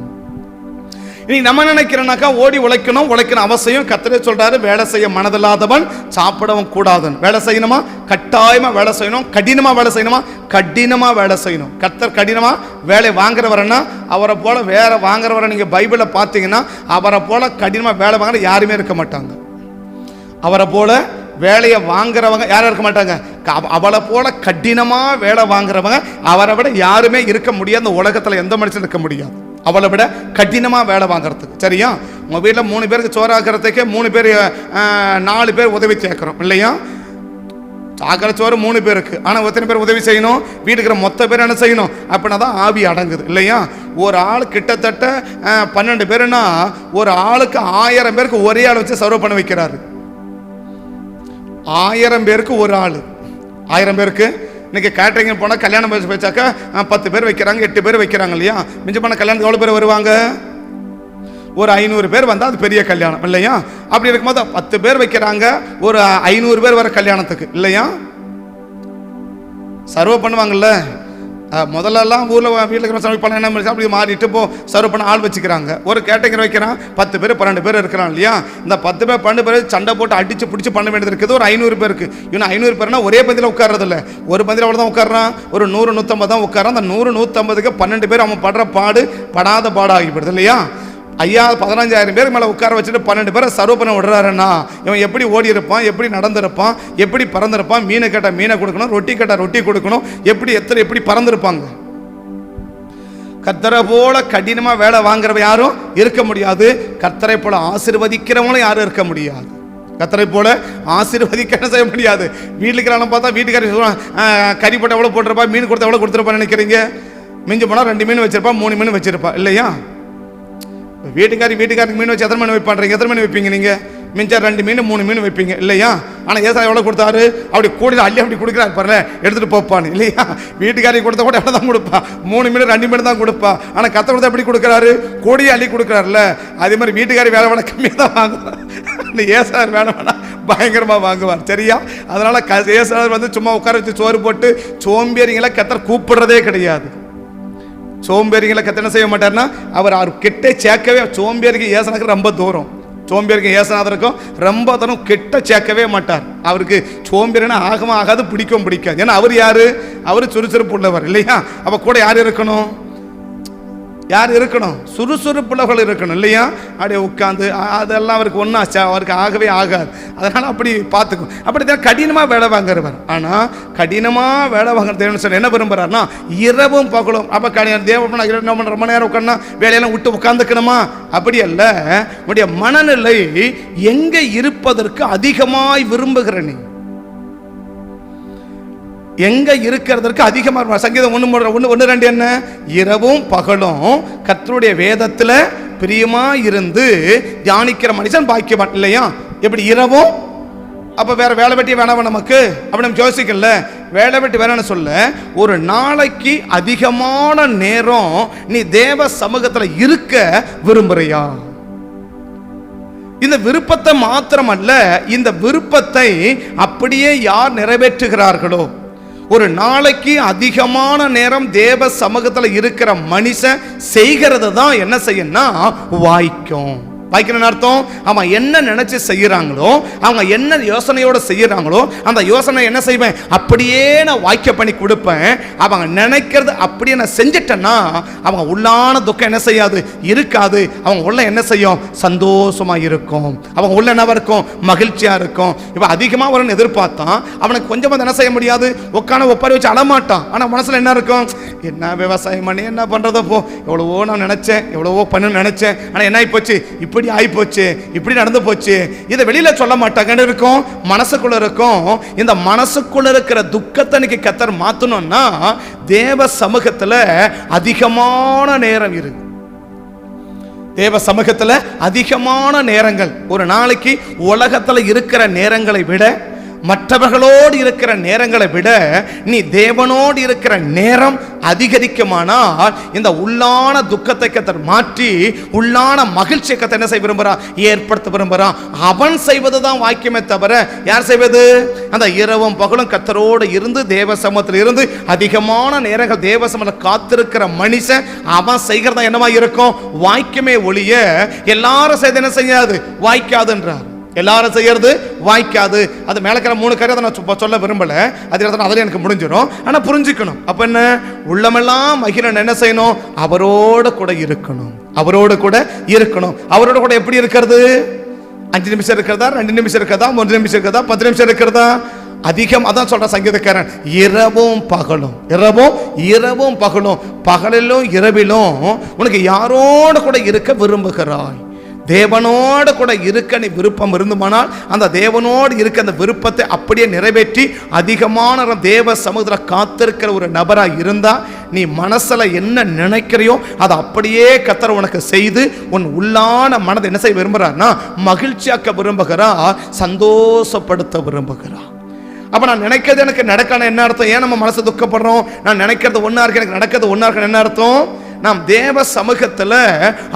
இன்னைக்கு நம்ம நினைக்கிறோம்னாக்கா ஓடி உழைக்கணும் அவசியம். கர்த்தரே சொல்றாரு, வேலை செய்ய மனதில்லாதவன் சாப்பிடவும் கூடாதுன்னு. வேலை செய்யணுமா? கட்டாயமா வேலை செய்யணும். கடினமா வேலை செய்யணுமா? கடினமா வேலை செய்யணும். கர்த்தர் கடினமா வேலை வாங்குறவரன்னா அவரை போல வேற வாங்குறவரை நீங்க பைபிளை பார்த்தீங்கன்னா அவரை போல கடினமா வேலை வாங்குற யாருமே இருக்க மாட்டாங்க. அவரை போல வேலையை வாங்குறவங்க யாரும் இருக்க மாட்டாங்க. அவளை போல கடினமா வேலை வாங்குறவங்க அவரை விட யாருமே இருக்க முடியாது. இந்த உலகத்துல எந்த மனுஷன் இருக்க முடியாது அவளை விட கடினமா வேலை வாங்குறதுக்கு. சரியா? உங்க வீட்டில் 3 பேருக்கு சோறாக்குறதுக்கே 3 பேர் 4 பேர் உதவி கேட்கிறோம் இல்லையா? சாக்கிற சோறு 3 பேருக்கு, ஆனால் எத்தனை பேர் உதவி செய்யணும்? வீட்டுக்கிற மொத்த பேர் என்ன செய்யணும்? அப்படின்னா தான் ஆவி அடங்குது இல்லையா? ஒரு ஆள் கிட்டத்தட்ட 12 பேருன்னா ஒரு ஆளுக்கு 1000 பேருக்கு ஒரே ஆள் வச்சு சர்வ் பண்ண வைக்கிறாரு. 1000 பேருக்கு ஒரு ஆள். 1000 பேருக்கு இன்னைக்கு கேட்டரிங் போனால் கல்யாணம் வச்சாக்கா 10 பேர் வைக்கிறாங்க, 8 பேர் வைக்கிறாங்க இல்லையா? மிஞ்சி பண்ண கல்யாணத்துக்கு எவ்வளோ பேர் வருவாங்க? ஒரு 500 பேர் வந்தால் அது பெரிய கல்யாணம் இல்லையா? அப்படி இருக்கும்போது 10 பேர் வைக்கிறாங்க, ஒரு 500 பேர் வர கல்யாணத்துக்கு இல்லையா? சர்வ் பண்ணுவாங்கல்ல. முதல்லலாம் ஊரில் வீட்டில் சமையல் பண்ண என்ன அப்படி மாறிட்டு இப்போ சர்வ் பண்ண ஆள் வச்சுக்கிறாங்க. ஒரு கேட்டகரி வைக்கிறான், 10 பேர் 12 பேர் இருக்கிறான் இல்லையா? இந்த 10 பேர் 12 பேர் சண்டை போட்டு அடிச்சு பிடிச்சி பண்ண வேண்டியது இருக்குது. ஒரு 500 பேருக்கு இன்னும் 500 பேர்னா ஒரே பந்தியில் உட்கார்றது இல்லை. ஒரு பந்தியில் அவ்வளோ தான் உட்காரான், ஒரு 100 150 தான் உட்காரான். அந்த 100 150க்கு 12 பேர் அவன் படுற பாடு படாத பாடு ஆகிப்படுது இல்லையா? 15,000 பேருக்கு மேலே உட்கார வச்சுட்டு 12 பேரை சர்வ் பண்ண விடுறாருன்னா இவன் எப்படி ஓடி இருப்பான், எப்படி நடந்திருப்பான், எப்படி பறந்திருப்பான்? மீனை கேட்டால் மீனை கொடுக்கணும், ரொட்டி கேட்டால் ரொட்டி கொடுக்கணும். எப்படி பறந்திருப்பாங்க? கர்த்தரை போல கடினமா வேலை வாங்குறவ யாரும் இருக்க முடியாது. கர்த்தரை போல ஆசீர்வதிக்கிறவங்களும் யாரும் இருக்க முடியாது. கர்த்தரை போல ஆசீர்வதிக்க செய்ய முடியாது. வீட்டுக்கு பார்த்தா வீட்டுக்காரி கறி போட்டு எவ்வளோ போட்டிருப்பா, மீன் கொடுத்தா எவ்வளோ கொடுத்துருப்பான்னு நினைக்கிறீங்க? மிஞ்சி போனால் 2 மீன் வச்சிருப்பா, 3 மீன் வச்சிருப்பா இல்லையா? வீட்டுக்காருக்கு மீன் வச்சு எத்தனை மீன் வைப்பான்றீங்க? எத்தனை மீன் வைப்பீங்க நீங்கள்? மிஞ்சா 2 மீன் 3 மீன் வைப்பீங்க இல்லையா? ஆனால் ஏசா எவ்வளோ கொடுத்தாரு? அப்படி கூட அள்ளி அப்படி கொடுக்குறாரு பாருங்க, எடுத்துகிட்டு போப்பான்னு இல்லையா? வீட்டுக்காரிக்கு கொடுத்தா கூட எவ்வளோ தான் கொடுப்பா? 3 மீன் 2 மீன் தான் கொடுப்பா. ஆனால் கத்த கொடுத்தா எப்படி கொடுக்குறாரு? கூடிய அள்ளி கொடுக்குறாருல்ல. அதே மாதிரி வீட்டுக்காரி வேலை வேணா கம்மியாக தான் வாங்குவார். ஏசார் வேலை வேணா பயங்கரமாக வாங்குவார். சரியா? அதனால ஏசார் வந்து சும்மா உட்கார வச்சு சோறு போட்டு சோம்பேறிங்களை கத்தர் கூப்பிடுறதே கிடையாது. சோம்பேறிகளை கத்த என்ன செய்ய மாட்டார்னா அவர் கிட்ட சேர்க்கவே. சோம்பேறிக்கு ஏசனுக்கு ரொம்ப தூரம், சோம்பேறிக்கு ஏசனாதருக்கும் ரொம்ப தூரம், கிட்ட சேர்க்கவே மாட்டார். அவருக்கு சோம்பேறினா ஆகமா ஆகாது, பிடிக்காது. ஏன்னா அவர் யாரு? அவர் சுறுசுறுப்பு உள்ளவர் இல்லையா? அப்ப கூட யார் இருக்கணும்? சுறுசுறுப்புள்ளவர்கள் இருக்கணும் இல்லையா? அப்படியே உட்காந்து அதெல்லாம் அவருக்கு ஒன்றாச்சா? அவருக்கு ஆகவே ஆகாது. அதனால அப்படி பார்த்துக்கும். அப்படித்தான் கடினமாக வேலை வாங்குறவர். ஆனால் கடினமாக வேலை வாங்குற தேவன் சொல்ல என்ன விரும்புகிறார்னா இரவும் பகலும். அப்போ தேவன் 2 மணி நேரம் உட்காந்து வேலையெல்லாம் விட்டு உட்காந்துக்கணுமா? அப்படி அல்ல. உன்னுடைய மனநிலை எங்கே இருப்பதற்கு அதிகமாய் விரும்புகிற நீ எங்க இருக்கிறதற்கு அதிகமாக. சங்கீதம் 1:2 என்ன? இரவும் பகலும் கர்த்தருடைய வேதத்துல பிரியமா இருந்து தியானிக்கிற மனுஷன் பாக்கியவான் இல்லையா? எப்படி இரவும்? அப்ப வேற வேலை வெட்டி வேணாம் நமக்கு? அப்படி நம்ம யோசிக்கல. வேலை வெட்டி வேணும்னு சொல்ல, ஒரு நாளைக்கு அதிகமான நேரம் நீ தேவ சமூகத்துல இருக்க விரும்புறியா? இந்த விருப்பத்தை மாத்திரமல்ல, இந்த விருப்பத்தை அப்படியே யார் நிறைவேற்றுகிறார்களோ, ஒரு நாளைக்கு அதிகமான நேரம் தேவ சமூகத்தில் இருக்கிற மனுஷன் செய்கிறது தான் என்ன செய்யணும்னா வாய்க்கும். வாய்க்கணும்னு அர்த்தம் அவன் என்ன நினைச்சு செய்யறாங்களோ, அவங்க என்ன யோசனையோட செய்யறாங்களோ அந்த யோசனை என்ன செய்வேன்? அப்படியே நான் வாய்க்க பண்ணி கொடுப்பேன். அவங்க நினைக்கிறது அப்படியே நான் செஞ்சிட்டேன்னா அவங்க உள்ளான துக்கம் என்ன செய்யாது? இருக்காது. அவங்க உள்ள என்ன செய்யும்? சந்தோஷமா இருக்கும். அவங்க உள்ள என்ன இருக்கும்? மகிழ்ச்சியா இருக்கும். இவன் அதிகமா வரும்னு எதிர்பார்த்தான், அவனுக்கு கொஞ்சமா என்ன செய்ய முடியாது? உட்காந்து ஒப்பாரி வச்சு அழமாட்டான். ஆனா மனசுல என்ன இருக்கும்? என்ன விவசாயம் பண்ணி என்ன பண்றதோ போ, எவ்வளவோ நான் நினைச்சேன், எவ்வளவோ பண்ணு நினைச்சேன், ஆனா என்ன ஆகி போச்சு? இப்படி ஆகி போச்சு, இப்படி நடந்து போச்சு. இதை வெளியில சொல்ல மாட்டாங்க, இருக்கும் மனசுக்குள்ள இருக்கும். இந்த மனசுக்குள்ள இருக்கிற துக்கத்தை கர்த்தர் மாத்தணும்னா தேவ சமூகத்துல அதிகமான நேரம் இருக்கு. தேவ சமூகத்துல அதிகமான நேரங்கள். ஒரு நாளைக்கு உலகத்துல இருக்கிற நேரங்களை விட, மற்றவர்களோடு இருக்கிற நேரங்களை விட நீ தேவனோடு இருக்கிற நேரம் அதிகரிக்குமானால் இந்த உள்ளான துக்கத்தை கர்த்தர் மாற்றி உள்ளான மகிழ்ச்சியை கர்த்தர் என்ன செய்ய விரும்புகிறார்? ஏற்படுத்த விரும்புகிறார். அவன் செய்வதுதான் வாக்கியமே தவிர யார் செய்வது? அந்த இரவும் பகலும் கர்த்தரோடு இருந்து தேவ சமூகத்தில் இருந்து அதிகமான நேரங்கள் தேவ சமூகத்தில் காத்திருக்கிற மனுஷன் அவன் செய்கிறதா என்னவா இருக்கும்? வாக்கியமே ஒழிய எல்லாரும் செய்து என்ன செய்யாது? வாய்க்காதுன்றார். எல்லாரும் செய்யறது வாய்க்காது. அது மேலக்கிற 3 காரியம் நான் சொல்ல விரும்பல, அதில் எனக்கு முடிஞ்சிடும். ஆனா புரிஞ்சுக்கணும். அப்ப என்ன? உள்ளமெல்லாம் மகிழன் என்ன செய்யணும்? அவரோட கூட இருக்கணும். அவரோட கூட இருக்கணும். அவரோட கூட எப்படி இருக்கிறது? 5 நிமிஷம் இருக்கிறதா, 2 நிமிஷம் இருக்கிறதா, 1 நிமிஷம் இருக்கிறதா, 10 நிமிஷம் இருக்கிறதா? அதிகம். அதான் சொல்ற சங்கீதக்காரன், இரவும் பகலும், இரவும் பகலும், பகலிலும் இரவிலும் உனக்கு யாரோட கூட இருக்க விரும்புகிறாய்? தேவனோடு கூட இருக்க நீ விருப்பம் இருந்துமானால் அந்த தேவனோடு இருக்க அந்த விருப்பத்தை அப்படியே நிறைவேற்றி அதிகமான தேவ சமூகத்தில் காத்திருக்கிற ஒரு நபராக இருந்தா நீ மனசுல என்ன நினைக்கிறியோ அதை அப்படியே கர்த்தர் உனக்கு செய்து உன் உள்ளான மனதை என்ன செய்ய விரும்புகிறார்னா மகிழ்ச்சியாக்க விரும்புகிறார், சந்தோஷப்படுத்த விரும்புகிறார். அப்ப நான் நினைக்கிறது எனக்கு நடக்கணும் என்ன அர்த்தம்? ஏன் நம்ம மனசு துக்கப்படுறோம்? நான் நினைக்கிறது ஒன்னா இருக்கு, எனக்கு நடக்கிறது ஒன்னா இருக்கு என்ன அர்த்தம்? நாம் தேவ சமூகத்தில்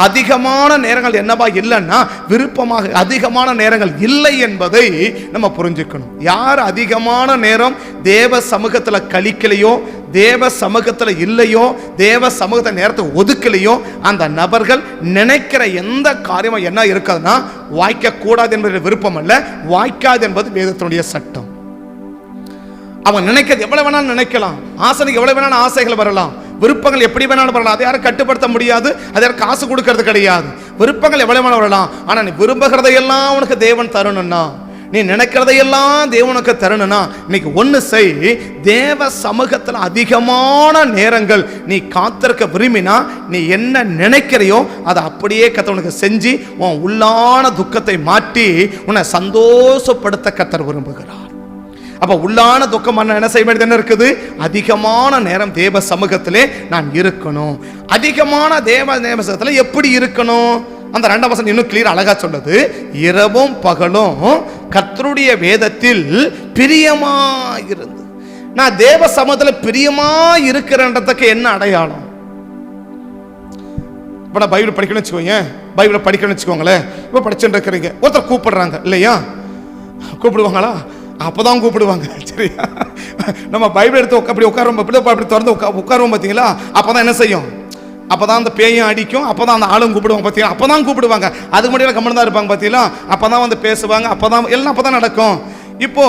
அதிகமான நேரங்கள் என்னவா இல்லைன்னா விருப்பமாக அதிகமான நேரங்கள் இல்லை என்பதை நம்ம புரிஞ்சுக்கணும். யார் அதிகமான நேரம் தேவ சமூகத்தில் கழிக்கலையோ, தேவ சமூகத்தில் இல்லையோ, தேவ சமூகத்தை நேரத்தை ஒதுக்கலையோ அந்த நபர்கள் நினைக்கிற எந்த காரியமும் என்ன இருக்காதுன்னா வாய்க்க கூடாது என்பது விருப்பம் அல்ல, வாய்க்காது என்பது வேதத்தினுடைய சட்டம். அவன் நினைக்கிறது எவ்வளவு வேணாலும் நினைக்கலாம், ஆசைக்கு எவ்வளவு வேணாலும் ஆசைகள் வரலாம், விருப்பங்கள் எப்படி வேணாலும் வரலாம், அதை யாரும் கட்டுப்படுத்த முடியாது, அதை யாரும் காசு கொடுக்கறது கிடையாது. விருப்பங்கள் எவ்வளவு வேணாலும் வரலாம். ஆனா நீ விரும்புகிறதையெல்லாம் உனக்கு தேவன் தரணும்னா, நீ நினைக்கிறதையெல்லாம் தேவனுக்கு தரணும்னா இன்னைக்கு ஒன்று செய். தேவ சமூகத்தில் அதிகமான நேரங்கள் நீ காத்திருக்க விரும்பினா நீ என்ன நினைக்கிறையோ அதை அப்படியே கர்த்தர் செஞ்சு உன் உள்ளான துக்கத்தை மாற்றி உன்னை சந்தோஷப்படுத்த கர்த்தர் விரும்புகிறார். அப்ப உள்ளான துக்கம் என்ன செய்ய வேண்டியது என்ன இருக்குது? அதிகமான நேரம் தேவ சமூகத்திலே நான் இருக்கணும். அதிகமான தேவ சமூகத்தில் எப்படி இருக்கணும்? அந்த 2ஆம் வசனம் இன்னும் கிளியர் அழகா சொல்லுது, இரவும் பகலும் கர்த்தருடைய வேதத்தில் பிரியமாயிருந்து. நான் தேவ சமூகத்தில் பிரியமா இருக்கிறன்றதுக்கு என்ன அடையாளம்? இப்ப நான் பைபிள் படிக்கணும்னு வச்சுக்கோங்க, பைபிளை படிக்கணும்னு வச்சுக்கோங்களேன். இப்ப படிச்சுட்டு இருக்கிறீங்க, ஒருத்தர் கூப்பிடுறாங்க இல்லையா? கூப்பிடுவாங்களா? அப்பதான் கூப்பிடுவாங்க. சரியா? நம்ம பைபிள் எடுத்து அப்படி உட்காருவோம், அப்படி திறந்து உட்காருவோம் பார்த்தீங்களா? அப்பதான் என்ன செய்யும்? அப்பதான் அந்த பேயும் அடிக்கும், அப்பதான் அந்த ஆளும் கூப்பிடுவாங்க பார்த்தீங்களா? அப்பதான் கூப்பிடுவாங்க. அதுக்கு முன்னாடி கம்மன் தான் இருப்பாங்க பார்த்தீங்களா? அப்பதான் வந்து பேசுவாங்க, அப்பதான் எல்லாம் அப்பதான் நடக்கும். இப்போ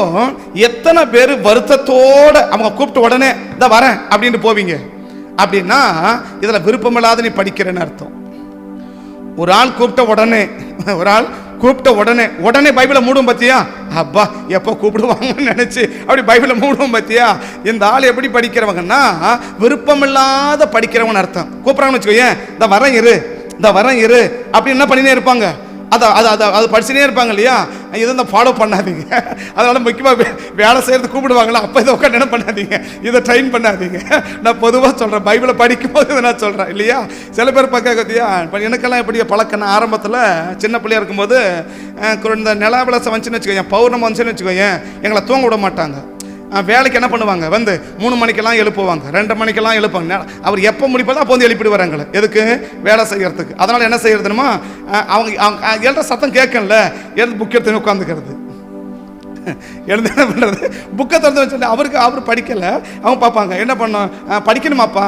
எத்தனை பேர் வருத்தத்தோட அவங்க கூப்பிட்ட உடனே இதை வரேன் அப்படின்னு போவீங்க? அப்படின்னா இதுல விருப்பம் இல்லாத நீ படிக்கிறேன்னு அர்த்தம். ஒரு ஆள் கூப்பிட்ட உடனே பைபிளை மூடும் பார்த்தியா? அப்பா எப்போ கூப்பிடுவாங்கன்னு நினைச்சு அப்படி பைபிளை மூடும் பார்த்தியா? இந்த ஆள் எப்படி படிக்கிறவங்கன்னா விருப்பம் இல்லாத படிக்கிறவங்கன்னு அர்த்தம். கூப்பிட்றாங்கன்னு வச்சுக்கோங்க, இந்த வரேன் இரு அப்படி என்ன பண்ணினே இருப்பாங்க, அது படிச்சுனே இருப்பாங்க இல்லையா? இதை இந்த ஃபாலோ பண்ணாதீங்க. அதனால முக்கியமாக வேலை செய்யறது கூப்பிடுவாங்களா, அப்போ இதை உட்காந்து என்ன பண்ணாதீங்க, இதை ட்ரெயின் பண்ணாதீங்க. நான் பொதுவாக சொல்கிறேன், பைபிளை படிக்கும் போது இதை நான் சொல்கிறேன் இல்லையா? சில பேர் பக்கம் கத்தியா இப்போ எனக்கெல்லாம் எப்படி பழக்கம், ஆரம்பத்தில் சின்ன பிள்ளையா இருக்கும்போது இந்த நிலாவிலாசம் வந்துச்சுன்னு வச்சுக்கோங்க, பௌர்ணமி வந்துச்சுன்னு வச்சுக்கோங்க, எங்களை தூங்க விட மாட்டாங்க. வேலைக்கு என்ன பண்ணுவாங்க, வந்து 3 மணிக்கெல்லாம் எழுப்புவாங்க, 2 மணிக்கெல்லாம் எழுப்பாங்க. அவர் எப்போ முடிப்பாதோ அப்போ வந்து எழுப்பிட்டு வராங்களே, எதுக்கு? வேலை செய்யறதுக்கு. அதனால என்ன செய்யறதுமா, அவங்க எழுற சத்தம் கேட்கல, எழுந்து புக் எடுத்து உட்காந்துக்கிறது. எழுந்து என்ன பண்ணுறது, புக்கை திறந்து வச்சு அவர் படிக்கலை, அவங்க பார்ப்பாங்க என்ன பண்ணோம், படிக்கணுமாப்பா,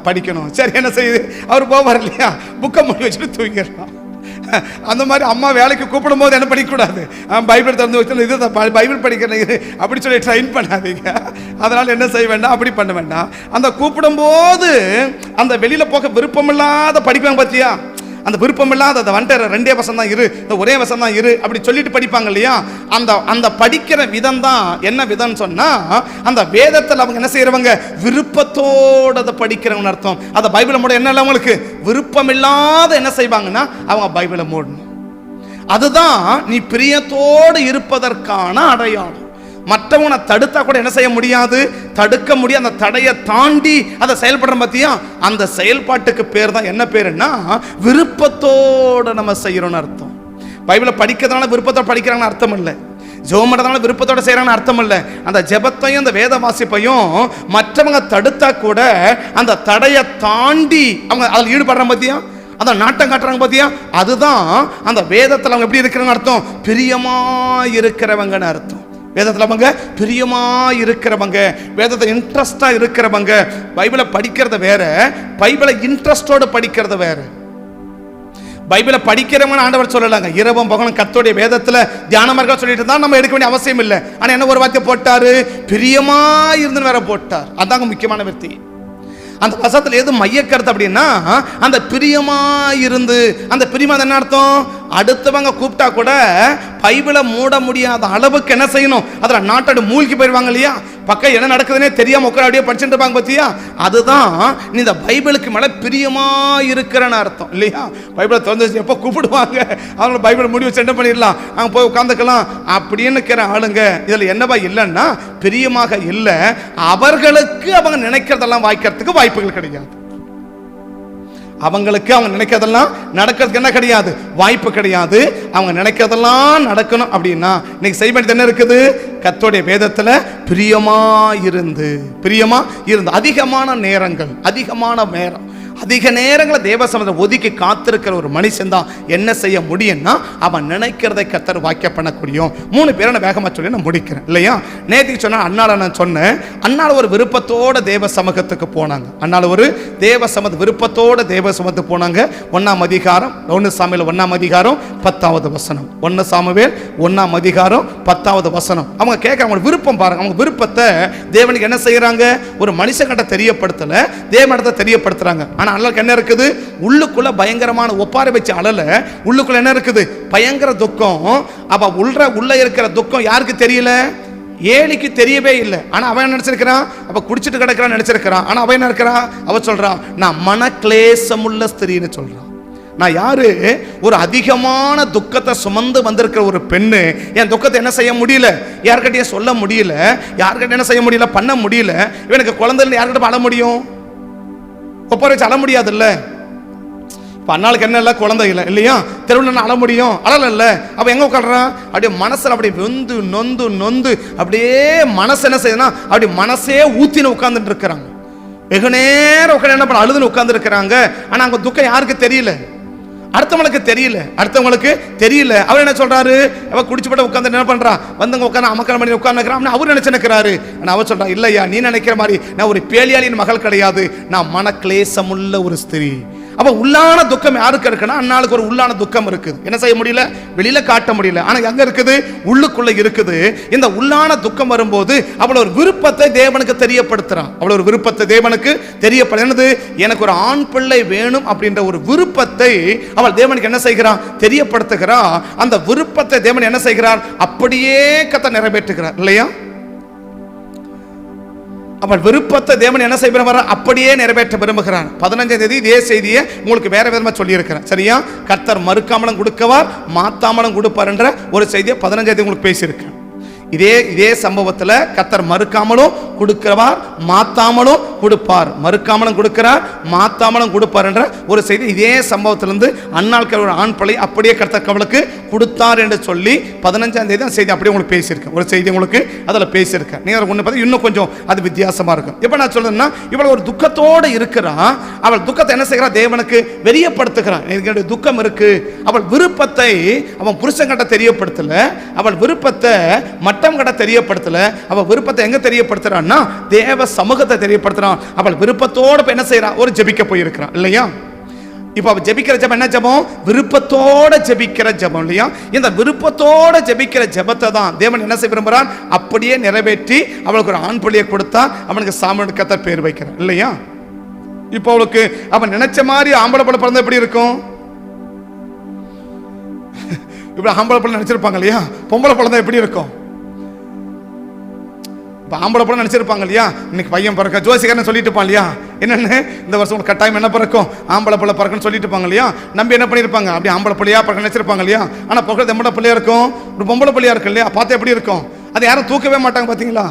படிக்கணும், சரி என்ன செய்யுது, அவர் போவார் இல்லையா, புக்கை மூடி வச்சுட்டு தூங்கிடலாம். அந்த மாதிரி அம்மா வேலைக்கு கூப்பிடும் போது என்ன படிக்கக்கூடாது, பைபிள் திறந்து வச்சு இது பைபிள் படிக்கிறேன் அப்படி சொல்லி ட்ரெயின் பண்ணாதீங்க. அதனால் என்ன செய்ய வேண்டாம், அப்படி பண்ண வேண்டாம். அந்த கூப்பிடும்போது அந்த வெளியில் போக விருப்பமில்லாத படிப்பாங்க பார்த்தியா? அந்த விருப்பம் இல்லாத அதை வந்துட்டு 2 வசனம் தான் இரு, இந்த ஒரே வசனம் தான் இரு அப்படி சொல்லிட்டு படிப்பாங்க இல்லையா? அந்த படிக்கிற விதம் தான் என்ன விதம்னு சொன்னா, அந்த வேதத்தில் அவங்க என்ன செய்யறவங்க விருப்பத்தோடு அதை படிக்கிறவங்க அர்த்தம். அந்த பைபிளை மூட என்ன இல்லை, அவங்களுக்கு விருப்பம் இல்லாத என்ன செய்வாங்கன்னா அவங்க பைபிளை மூடணும். அதுதான் நீ பிரியத்தோடு இருப்பதற்கான அடையாளம். மற்றவனை தடுத்தா கூட என்ன செய்ய முடியாது, தடுக்க முடியாது. அந்த தடையை தாண்டி அதை செயல்படுற பத்தியா, அந்த செயல்பாட்டுக்கு பேர் தான் என்ன பேருன்னா விருப்பத்தோடு நம்ம செய்யறோம்னு அர்த்தம். பைபிளை படிக்கிறதுனால விருப்பத்தோடு படிக்கிறாங்கன்னு அர்த்தம் இல்லை. ஜெபம் பண்றதுனால விருப்பத்தோட செய்யறாங்கன்னு அர்த்தம் இல்லை. அந்த ஜெபத்தையும் அந்த வேத வாசிப்பையும் மற்றவங்க தடுத்தா கூட அந்த தடையை தாண்டி அவங்க அதில் ஈடுபடுற பத்தியா, அந்த நாட்டம் காட்டுறாங்க பத்தியா, அதுதான் அந்த வேதத்தில் அவங்க எப்படி இருக்கிறாங்க அர்த்தம், பிரியமா இருக்கிறவங்கன்னு அர்த்தம். வேதத்தில் அவங்க பிரியமா இருக்கிறவங்க, வேதத்தை இன்ட்ரெஸ்டா இருக்கிறவங்க. பைபிளை படிக்கிறத வேற, பைபிளை இன்ட்ரெஸ்டோடு படிக்கிறது வேற. பைபிளை படிக்கிறவங்க ஆண்டவர் சொல்லலாங்க, இரவும் பகலும் கர்த்தருடைய வேதத்தில் தியானமாக இருக்க சொல்லிட்டு தான் நம்ம எடுக்க வேண்டிய அவசியம் இல்லை. ஆனால் என்ன ஒரு வார்த்தை போட்டாரு, பிரியமா இருந்துன்னு வேற போட்டார். அதாங்க முக்கியமான வார்த்தை. அந்த வசனத்தில் எது மையக்கருத்து அப்படின்னா, அந்த பிரியமா இருந்து, அந்த பிரியமா என்ன அர்த்தம், அடுத்தவங்க கூப்பிட்டா கூட பைபிளை மூட முடியாத அளவுக்கு என்ன செய்யணும், அதில் நாட்டோட மூழ்கி போயிடுவாங்க இல்லையா, பக்கம் என்ன நடக்குதுன்னே தெரியாம உட்கார அப்படியே படிச்சுட்டு இருப்பாங்க பத்தியா, அதுதான் நீ இந்த பைபிளுக்கு மேல பிரியமா இருக்கிறன்னு அர்த்தம் இல்லையா. பைபிளை திறந்து எப்போ கூப்பிடுவாங்க, அவங்கள பைபிள் முடி வச்சு என்ன பண்ணிடலாம், அங்கே போய் உட்காந்துக்கலாம் அப்படின்னு இருக்கிற ஆளுங்க இதில் என்னவா இல்லைன்னா பிரியமாக இல்லை. அவர்களுக்கு அவங்க நினைக்கிறதெல்லாம் வாய்க்கிறதுக்கு வாய்ப்புகள் கிடையாது. அவங்களுக்கு அவங்க நினைக்கிறதெல்லாம் நடக்கிறதுக்கு என்ன கிடையாது, வாய்ப்பு கிடையாது. அவங்க நினைக்கிறதெல்லாம் நடக்கணும் அப்படின்னா இன்னைக்கு செய்ய வேண்டியது என்ன இருக்குது, கர்த்தருடைய வேதத்தில் பிரியமா இருந்து அதிகமான நேரங்களை தேவ சமூகத்தை ஒதுக்கி காத்திருக்கிற ஒரு மனுஷன் தான் என்ன செய்ய முடியும்னா, அவன் நினைக்கிறதை கர்த்தர் வாக்கியம் பண்ணக்கூடிய 3 பேரை நான் வேகமாக சொல்லி நான் முடிக்கிறேன் இல்லையா. நேற்றுக்கு சொன்ன அண்ணால நான் சொன்னேன், அண்ணால ஒரு விருப்பத்தோட தேவ சமூகத்துக்கு போனாங்க. அண்ணால ஒரு தேவ சமூக விருப்பத்தோட தேவ சமூகத்துக்கு போனாங்க. 1 அதிகாரம் 1 சாமுவேல் 1 அதிகாரம் 10வது வசனம். 1 சாமுவேல் 1 அதிகாரம் 10வது வசனம். அவங்க கேட்கறாங்க, அவங்க விருப்பம் பாருங்க, அவங்க விருப்பத்தை தேவனுக்கு என்ன செய்யறாங்க, ஒரு மனுஷங்கிட்ட தெரியப்படுத்தல, தேவனிடத்தை தெரியப்படுத்துறாங்க. ஆனா அண்ணலுக்கு என்ன இருக்குது, உள்ளுக்குள்ள பயங்கரமான ஒப்பாரி வச்சு அழல, உள்ளுக்குள்ள என்ன இருக்குது, பயங்கர துக்கம். அப்ப உள்ள இருக்கிற துக்கம் யாருக்கு தெரியல, ஏலிக்கு தெரியவே இல்லை. ஆனா அவன் என்ன நினைச்சிருக்கிறான், அப்ப குடிச்சிட்டு கிடக்கிறான் நினைச்சிருக்கிறான். ஆனா அவன் என்ன இருக்கிறான், அவ சொல்றான், நான் மனக்லேசமுள்ள ஸ்திரீன்னு சொல்றான். நான் யாரு, ஒரு அதிகமான துக்கத்தை சுமந்து வந்திருக்கிற ஒரு பெண்ணு. என் துக்கத்தை என்ன செய்ய முடியல, யார்கிட்டயும் சொல்ல முடியல, யார்கிட்ட என்ன செய்ய முடியல, பண்ண முடியல. இவனுக்கு குழந்தை இல்லை, யார்கிட்ட அழ முடியும், ஒப்பாரி வச்சு அழ முடியாதுல்ல. இப்போ அண்ணாளுக்கு என்ன இல்லை, குழந்தை இல்லை இல்லையா, தெருவில் அழ முடியும், அழல. அப்போ எங்கே உட்காடுறான், அப்படியே மனசில் அப்படியே வெந்து நொந்து அப்படியே மனசு என்ன செய்யுதுன்னா அப்படி மனசே ஊத்தின்னு உட்கார்ந்துட்டு இருக்கிறாங்க. வெகு நேரம் உட்காந்து என்ன பண்ண அழுதுன்னு உட்கார்ந்து இருக்கிறாங்க. ஆனால் அங்கே துக்கம் யாருக்கு தெரியல, அடுத்தவங்களுக்கு தெரியல. அவர் என்ன சொல்றாரு, அவ குடிச்சுப்பட்ட உட்கார்ந்து என்ன பண்றா, வந்தவங்க உட்காந்து அமக்கல் பண்ணி உட்கார்ந்துக்கிறான். அவர் நினைச்சுக்கிறாரு. ஆனா அவர் சொல்றா, இல்லையா நீ நினைக்கிற மாதிரி நான் ஒரு பேலியாளின் மகள் கிடையாது, நான் மனக்லேசமுள்ள ஒரு ஸ்திரீ. அப்ப உள்ளான துக்கம் யாருக்கு இருக்குன்னா, அண்ணாளுக்கு ஒரு உள்ளான துக்கம் இருக்குது. என்ன செய்ய முடியல, வெளியில காட்ட முடியல. ஆனா எங்க இருக்குது, உள்ளுக்குள்ள இருக்குது. இந்த உள்ளான துக்கம் வரும்போது அவள் ஒரு விருப்பத்தை தேவனுக்கு தெரியப்படுத்துறான். அவள் ஒரு விருப்பத்தை தேவனுக்கு தெரியப்படுது. எனக்கு ஒரு ஆண் பிள்ளை வேணும் அப்படின்ற ஒரு விருப்பத்தை அவள் தேவனுக்கு என்ன செய்கிறான், தெரியப்படுத்துகிறார். அந்த விருப்பத்தை தேவன் என்ன செய்கிறார், அப்படியே கர்த்தர் நிறைவேற்றுகிறார் இல்லையா. அவள் விருப்பத்தை தேவன் என்ன செய்வார், அப்படியே நிறைவேற்ற விரும்புகிறான். 15ஆம் தேதி இதே செய்தியை உங்களுக்கு வேற விதமா சொல்லி இருக்கிறேன் சரியா. கர்த்தர் மறுக்காமலும் கொடுக்கவார், மாத்தாமலும் கொடுப்பார் என்ற ஒரு செய்தியை 15ஆம் தேதி உங்களுக்கு பேசியிருக்கேன். இதே சம்பவத்தில் கர்த்தர் மறுக்காமலும் கொடுக்கிறவார், மாத்தாமலும் கொடுப்பார். மறுக்காமலும் கொடுக்கிறார், மாத்தாமலும் கொடுப்பார் என்ற ஒரு செய்தி இதே சம்பவத்திலிருந்து அன்னாளுக்கு ஒரு ஆண் பிள்ளை அப்படியே கர்த்தர் அவளுக்கு கொடுத்தார் என்று சொல்லி 15ஆம் தேதி அந்த செய்தி அப்படியே உங்களுக்கு பேசியிருக்கேன். ஒரு செய்தி உங்களுக்கு அதில் பேசியிருக்கேன். நீங்கள் ஒன்று பார்த்து இன்னும் கொஞ்சம் அது வித்தியாசமாக இருக்கும். எப்போ நான் சொல்றேன்னா, இவள் ஒரு துக்கத்தோடு இருக்கிறான். அவள் துக்கத்தை என்ன செய்கிறான், தேவனுக்கு வெறியப்படுத்துகிறான். என்னுடைய துக்கம் இருக்கு. அவள் விருப்பத்தை அவன் புருஷன்கிட்ட தெரியப்படுத்தல, அவள் விருப்பத்தை மட்டம் கிட்ட தெரியப்படுத்தல. அவள் விருப்பத்தை எங்க தெரியப்படுத்துறான்னா, தேவ சமூகத்தை தெரியப்படுத்துறான். அவள் விருப்பத்தோடு என்ன செய்யறான், ஒரு ஜெபிக்க போயிருக்கிறான் இல்லையா. இப்ப அவ ஜெபிக்கிற ஜெபம் என்ன ஜெபம், விருப்பத்தோட ஜெபிக்கிற ஜெபம் இல்லையா. இந்த விருப்பத்தோட ஜெபிக்கிற ஜெபத்தை தான் தேவன் என்ன செய்ய விரும்புறான், அப்படியே நிறைவேற்றி அவளுக்கு ஒரு ஆண் பிள்ளையை கொடுத்தா அவனுக்கு சாமுவேல் கர்த்தர் பேர் வைக்கிறான் இல்லையா. இப்போ அவளுக்கு அவன் நினைச்ச மாதிரி ஆம்பளை பிள்ளை பிறந்தா எப்படி இருக்கும், இப்படி ஆம்பளை பிள்ளை நினைச்சிருப்பாங்க இல்லையா. பொம்பளை பிறந்தா எப்படி இருக்கும், ஆம்பளை பிள்ளை நினைச்சிருப்பாங்க இல்லையா. இன்னைக்கு பையன் பிறக்க ஜோசிகர்னு சொல்லிட்டு இருப்பான் இல்லையா, என்னன்னு இந்த வருஷம் கட்டாயம் என்ன பிறக்கும், ஆம்பளை பிள்ளை பிறக்குன்னு சொல்லிட்டு இருப்பாங்க இல்லையா. நம்பி என்ன பண்ணியிருப்பாங்க, அப்படி ஆம்பளை பிள்ளையா பிறக்க நினைச்சிருப்பாங்க இல்லையா. ஆனால் பிறகு எம்பளை பிள்ளையா இருக்கும், ஒரு பொம்பளை பிள்ளையா இருக்கு இல்லையா. பார்த்தா எப்படி இருக்கும், அது யாரும் தூக்கவே மாட்டாங்க பார்த்தீங்களா.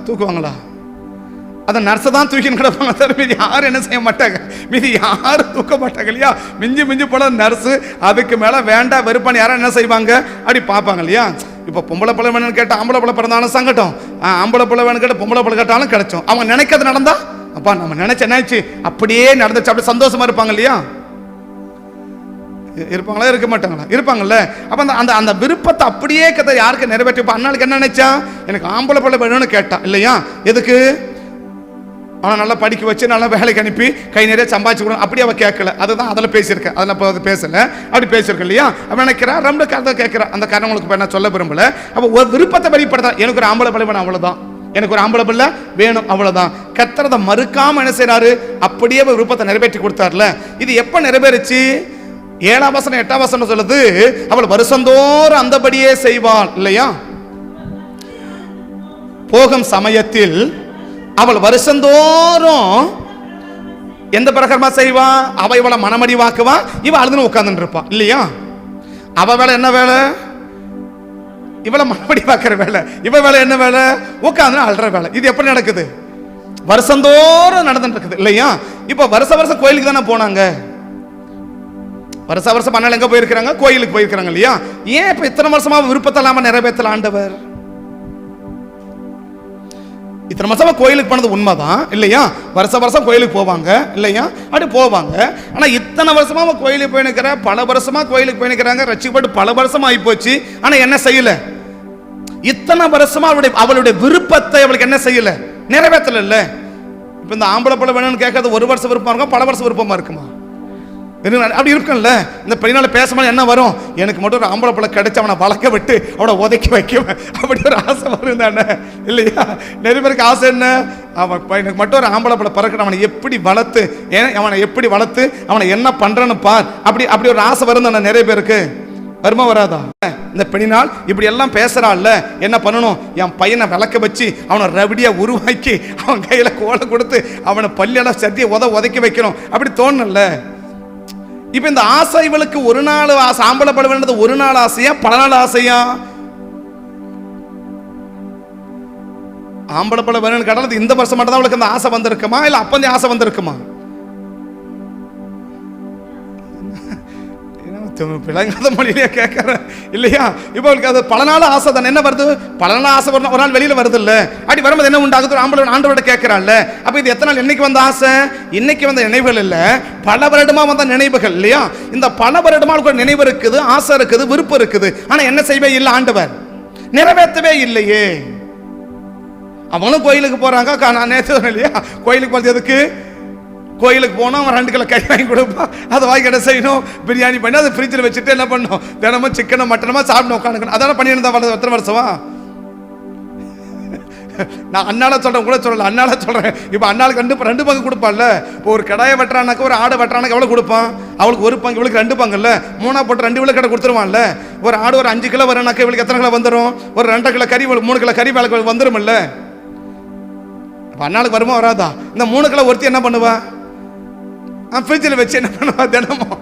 தூக்குவாங்களா, அதை நர்ஸை தான் தூக்கின்னு கிடப்பாங்க சார், மீதி யாரும் என்ன செய்ய மாட்டாங்க, மீதி யாரும் தூக்க மாட்டாங்க இல்லையா. மிஞ்சி போல நர்ஸு, அதுக்கு மேலே வேண்டாம் வெறுப்பான யாரும் என்ன செய்வாங்க அப்படி பார்ப்பாங்க இல்லையா. இப்போ பொம்பளை பிள்ளை வேணும்னு கேட்டால் ஆம்பளை பிள்ளை பிறந்தாலும் சங்கட்டம், ஆம்பளை பிள்ளை வேணும் கேட்டால் பொம்பளை பிள்ளை கேட்டாலும் கிடைச்சோம். அவங்க நினைக்கிறது நடந்தா அப்பா நம்ம நினைச்சு அப்படியே நடந்துச்சு, அப்படி சந்தோஷமா இருப்பாங்க இல்லையா. இருப்பாங்களா இருக்க மாட்டாங்களா? இருப்பாங்கல்ல. அப்போ அந்த அந்த விருப்பத்தை அப்படியே கதை யாருக்கு நிறைவேற்றி. இப்போ அண்ணாளுக்கு என்ன நினைச்சா, எனக்கு ஆம்பளை பிள்ளை வேணும்னு கேட்டான் இல்லையா. எதுக்கு? அவனை நல்லா படிக்க வச்சு நல்லா வேலைக்கு அனுப்பி கை நிறைய சம்பாதிச்சு கொடுக்கணும், அப்படி அவள் கேட்கல. அதுதான் அதில் பேசியிருக்கேன், அதில் இப்போ அது பேசலை, அப்படி பேசியிருக்கேன் இல்லையா. அவன் நினைக்கிறா ரொம்ப கதை கேட்குறான். அந்த காரணங்களுக்கு இப்போ நான் சொல்ல விரும்பல. அப்போ ஒரு விருப்பத்தை வெளிப்படுத்தான், எனக்கு ஒரு ஆம்பளை பிள்ளை வேணும் அவ்வளோதான், எனக்கு ஒரு ஆம்பளை பிள்ளை வேணும் அவ்வளோதான். கர்த்தரதை மறுக்காம என்ன செய்யறாரு, அப்படியே விருப்பத்தை நிறைவேற்றி கொடுத்தாருல. இது எப்போ நிறைவேறிச்சு? 7ஆம் வசனம் 8ஆம் வசனம் சொல்லுது, அவள் வருஷந்தோறும் அந்தபடியே செய்வாள் இல்லையா. போகும் சமயத்தில் அவள் வருஷந்தோறும் எந்த பிரகாரமா செய்வா, அவ இவளை மனமடி வாக்குவா, இவ அழுதுன்னு உட்கார்ந்து இருப்பான் இல்லையா. அவ வேலை என்ன வேலை, இவளை மனமடி வாக்குற வேலை. இவ வேலை என்ன வேலை, உட்கார்ந்து அழுற வேலை. இது எப்படி நடக்குது? வருஷந்தோறும் நடந்துட்டு இருக்குது இல்லையா. இப்ப வருஷம் கோயிலுக்கு தானே போனாங்க, வருஷம் மணல் எங்க போயிருக்கிறாங்க, கோயிலுக்கு போயிருக்கிறாங்க இல்லையா. ஏன் இப்ப இத்தனை வருஷமா விருப்பத்தை இல்லாம நிறைவேற்றல ஆண்டவர்? இத்தனை வருஷமா கோயிலுக்கு போனது உண்மைதான் இல்லையா. வருஷம் கோயிலுக்கு போவாங்க இல்லையா, அப்படி போவாங்க. ஆனா இத்தனை வருஷமா அவன் கோயிலுக்கு போய் நிற்கிற, பல வருஷமா கோயிலுக்கு போய் நிற்கிறாங்க, ரட்சிக்கப்பட்டு பல வருஷமா ஆகி போச்சு. ஆனா என்ன செய்யல, இத்தனை வருஷமா அவளுடைய விருப்பத்தை அவளுக்கு என்ன செய்யல, நிறைவேற்றல இல்ல. இப்ப இந்த ஆம்பளை பிள்ளை வேணும்னு கேட்கறது ஒரு வருஷம் விருப்பமா இருக்கும், பல வருஷம் விருப்பமா இருக்குமா? அப்படி இருக்கும்ல. இந்த பெண்ணால பேசும்போது என்ன வரும், எனக்கு மட்டும் ஒரு ஆம்பளை பிள்ளை கிடைச்சு அவனை வளர்க்க விட்டு அவனை உதைக்க வைக்குவேன், அப்படி ஒரு ஆசை வரும் தானே இல்லையா. நிறைய பேருக்கு ஆசை என்ன, அவன் எனக்கு மட்டும் ஒரு ஆம்பளை பிள்ளை பிறக்கணும், அவனை எப்படி வளர்த்து, அவனை எப்படி வளர்த்து அவனை என்ன பண்றேன்னு பார், அப்படி ஒரு ஆசை வரும் தானே நிறைய பேருக்கு. வருமா வராதா? இந்த பெண்ணினால் இப்படி எல்லாம் பேசுறாள்ல, என்ன பண்ணணும், என் பையனை விளக்க வச்சு அவனை ரபடியா உருவாக்கி அவன் கையில கோலை கொடுத்து அவனை பள்ளியெல்லாம் சத்திய உதைக்க வைக்கணும், அப்படி தோணல. இப்ப இந்த ஆசை இவளுக்கு ஒரு நாள் ஆசை, ஆம்பளை பட வேண்டியது ஒரு நாள் ஆசையா பல நாள் ஆசையா? ஆம்பளை பட வேணும்னு கேட்டால் இந்த வருஷம் மட்டும் தான் அவளுக்கு அந்த ஆசை வந்திருக்குமா, இல்ல அப்பந்தே ஆசை வந்திருக்குமா? பிள்ளைங்காத மொழியிலேயே கேட்கறேன் இல்லையா. இப்போ அவளுக்கு அது பல நாள் ஆசை தானே. என்ன வருது, பல நாள் ஆசை வரணும், ஒரு நாள் வெளியில வருது இல்ல. அப்படி வரும்போது என்ன உண்டாகுது, ஆம்பளை ஆண்டவர்கிட்ட கேட்கிறாள்ல. அப்ப இது எத்தனை நாள், என்னைக்கு வந்த ஆசை, இன்னைக்கு வந்த நினைவுகள் இல்ல, பல வருடமா வந்த நினைவுகள் இல்லையா. இந்த பல வருடமா அவளுக்கு நினைவு இருக்குது, ஆசை இருக்குது, விருப்பம் இருக்குது. ஆனா என்ன செய்வே இல்லை ஆண்டவர், நிறைவேற்றவே இல்லையே. அவங்களும் கோயிலுக்கு போறாங்க, நான் நேற்று இல்லையா, கோயிலுக்கு போறது எதுக்கு, கோயிலுக்கு போனோம், அவன் 2 கிலோ கறி வாங்கி கொடுப்பான், அதை வாங்கி என்ன செய்யணும், பிரியாணி பண்ணி அதை ஃப்ரிட்ஜில் வச்சுட்டு என்ன பண்ணணும், தினமும் சிக்கனோ மட்டனமா சாப்பிட்டு உட்காந்துக்கணும். அதெல்லாம் பண்ணியிருந்தா எத்தனை வருஷமா. நான் அண்ணால சொல்றேன் கூட சொல்லல, அண்ணால சொல்றேன். இப்போ அண்ணாளுக்கு 2 பங்கு கொடுப்பான்ல. இப்போ ஒரு கடாயை வெட்டுறானாக்க, ஒரு ஆடு வெட்டுறானாக்க எவ்வளோ கொடுப்பான், அவளுக்கு 1 பங்கு, இவளுக்கு 2 பங்கு இல்ல, 3 போட்டு 2 கிலோ கடை கொடுத்துருவான்ல. ஒரு ஆடு ஒரு 5 கிலோ வரனாக்க இவளுக்கு எத்தனை கிலோ வந்துடும், ஒரு 2 கிலோ கறி, 3 கிலோ கறி வேலை வந்துடும் இல்ல. அண்ணாளுக்கு வருமா வராதா? இந்த 3 கிலோ ஒருத்தி என்ன பண்ணுவா, ஃப்ரிட்ஜில் வச்சு என்ன பண்ணுவா, தினமும்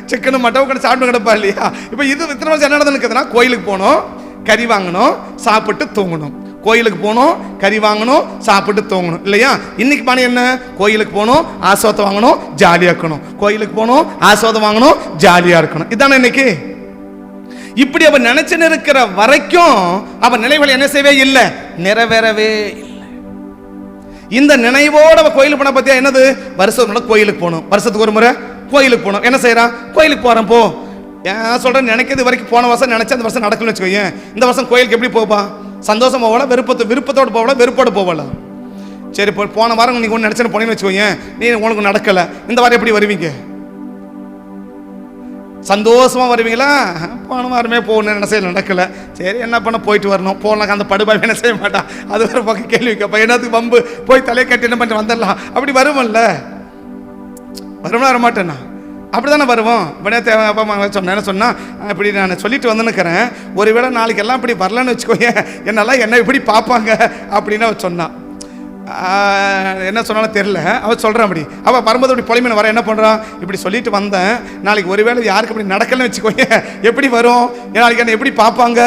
சிக்கனும் மட்டன் கடை சாப்பிட்டு கிடப்பா இல்லையா. இப்போ இது இத்தனை வருஷம் என்ன நடந்துருக்குதுன்னா, கோயிலுக்கு போகணும், கறி வாங்கணும், சாப்பிட்டு தூங்கணும், கோயிலுக்கு போகணும், கறி வாங்கணும், சாப்பிட்டு தூங்கணும் இல்லையா. இன்னைக்கு பணி என்ன, கோயிலுக்கு போகணும், ஆசோத்தை வாங்கணும், ஜாலியாக இருக்கணும், கோயிலுக்கு போகணும், ஆசோத்தை வாங்கணும், ஜாலியாக இருக்கணும். இதானே இன்னைக்கு. இப்படி அவன் நினைச்சுன்னு இருக்கிற வரைக்கும் அவன் நினைவுகள் என்ன செய்யவே இல்லை, நிறைவேறவே இல்லை. இந்த நினைவோட கோயிலுக்கு போன பத்தியா என்னது, வருஷம் கோயிலுக்கு போகணும், வருஷத்துக்கு ஒரு முறை கோயிலுக்கு போகணும். என்ன செய்யறான், கோயிலுக்கு போறேன் போ. ஏன் சொல்றேன், நினைக்கிறது வரைக்கும் போன வருஷம் நினைச்சா அந்த வருஷம் நடக்கணும்னு வச்சுக்கோங்க. இந்த வருஷம் கோயிலுக்கு எப்படி போப்பா, சந்தோஷம் போகல, விருப்பத்தோடு போகல, வெறுப்போடு போகல. சரி, போன வாரம் நீங்க ஒன்று நினைச்சு போனீங்கன்னு வச்சுக்கோங்க, நீ உனக்கு நடக்கல, இந்த வாரம் எப்படி வருவீங்க, சந்தோஷமா வருவீங்களா? போன வாரமே போகணும், என்ன செய்ய நடக்கல, சரி என்ன பண்ண போயிட்டு வரணும், போகலாம். அந்த படுபாய் என்ன செய்ய மாட்டான், அது ஒரு பக்கம் கேள்வி கேட்பா, என்னத்துக்கு வம்பு, போய் தலையை கட்டி என்ன பண்ணி வந்துடலாம், அப்படி வருமல்ல. வரும்னா வரமாட்டேன்னா அப்படிதானே வருவோம். தேவை அப்பா அம்மா சொன்னேன், என்ன சொன்னா, இப்படி நான் சொல்லிட்டு வந்துன்னுக்கிறேன், ஒருவேளை நாளைக்கு எல்லாம் இப்படி வரலன்னு வச்சுக்கோங்க, என்னெல்லாம் என்ன இப்படி பார்ப்பாங்க அப்படின்னு சொன்னான். என்ன சொன்னாலும் தெரியல. அவள் சொல்கிறான் அப்படி. அவள் வரும்போது அப்படி பொலிமீன் வர என்ன பண்ணுறான், இப்படி சொல்லிட்டு வந்தேன், நாளைக்கு ஒருவேளை யாருக்கு அப்படி நடக்கலன்னு வச்சுக்கோங்க, எப்படி வரும், நாளைக்கு என்ன எப்படி பார்ப்பாங்க,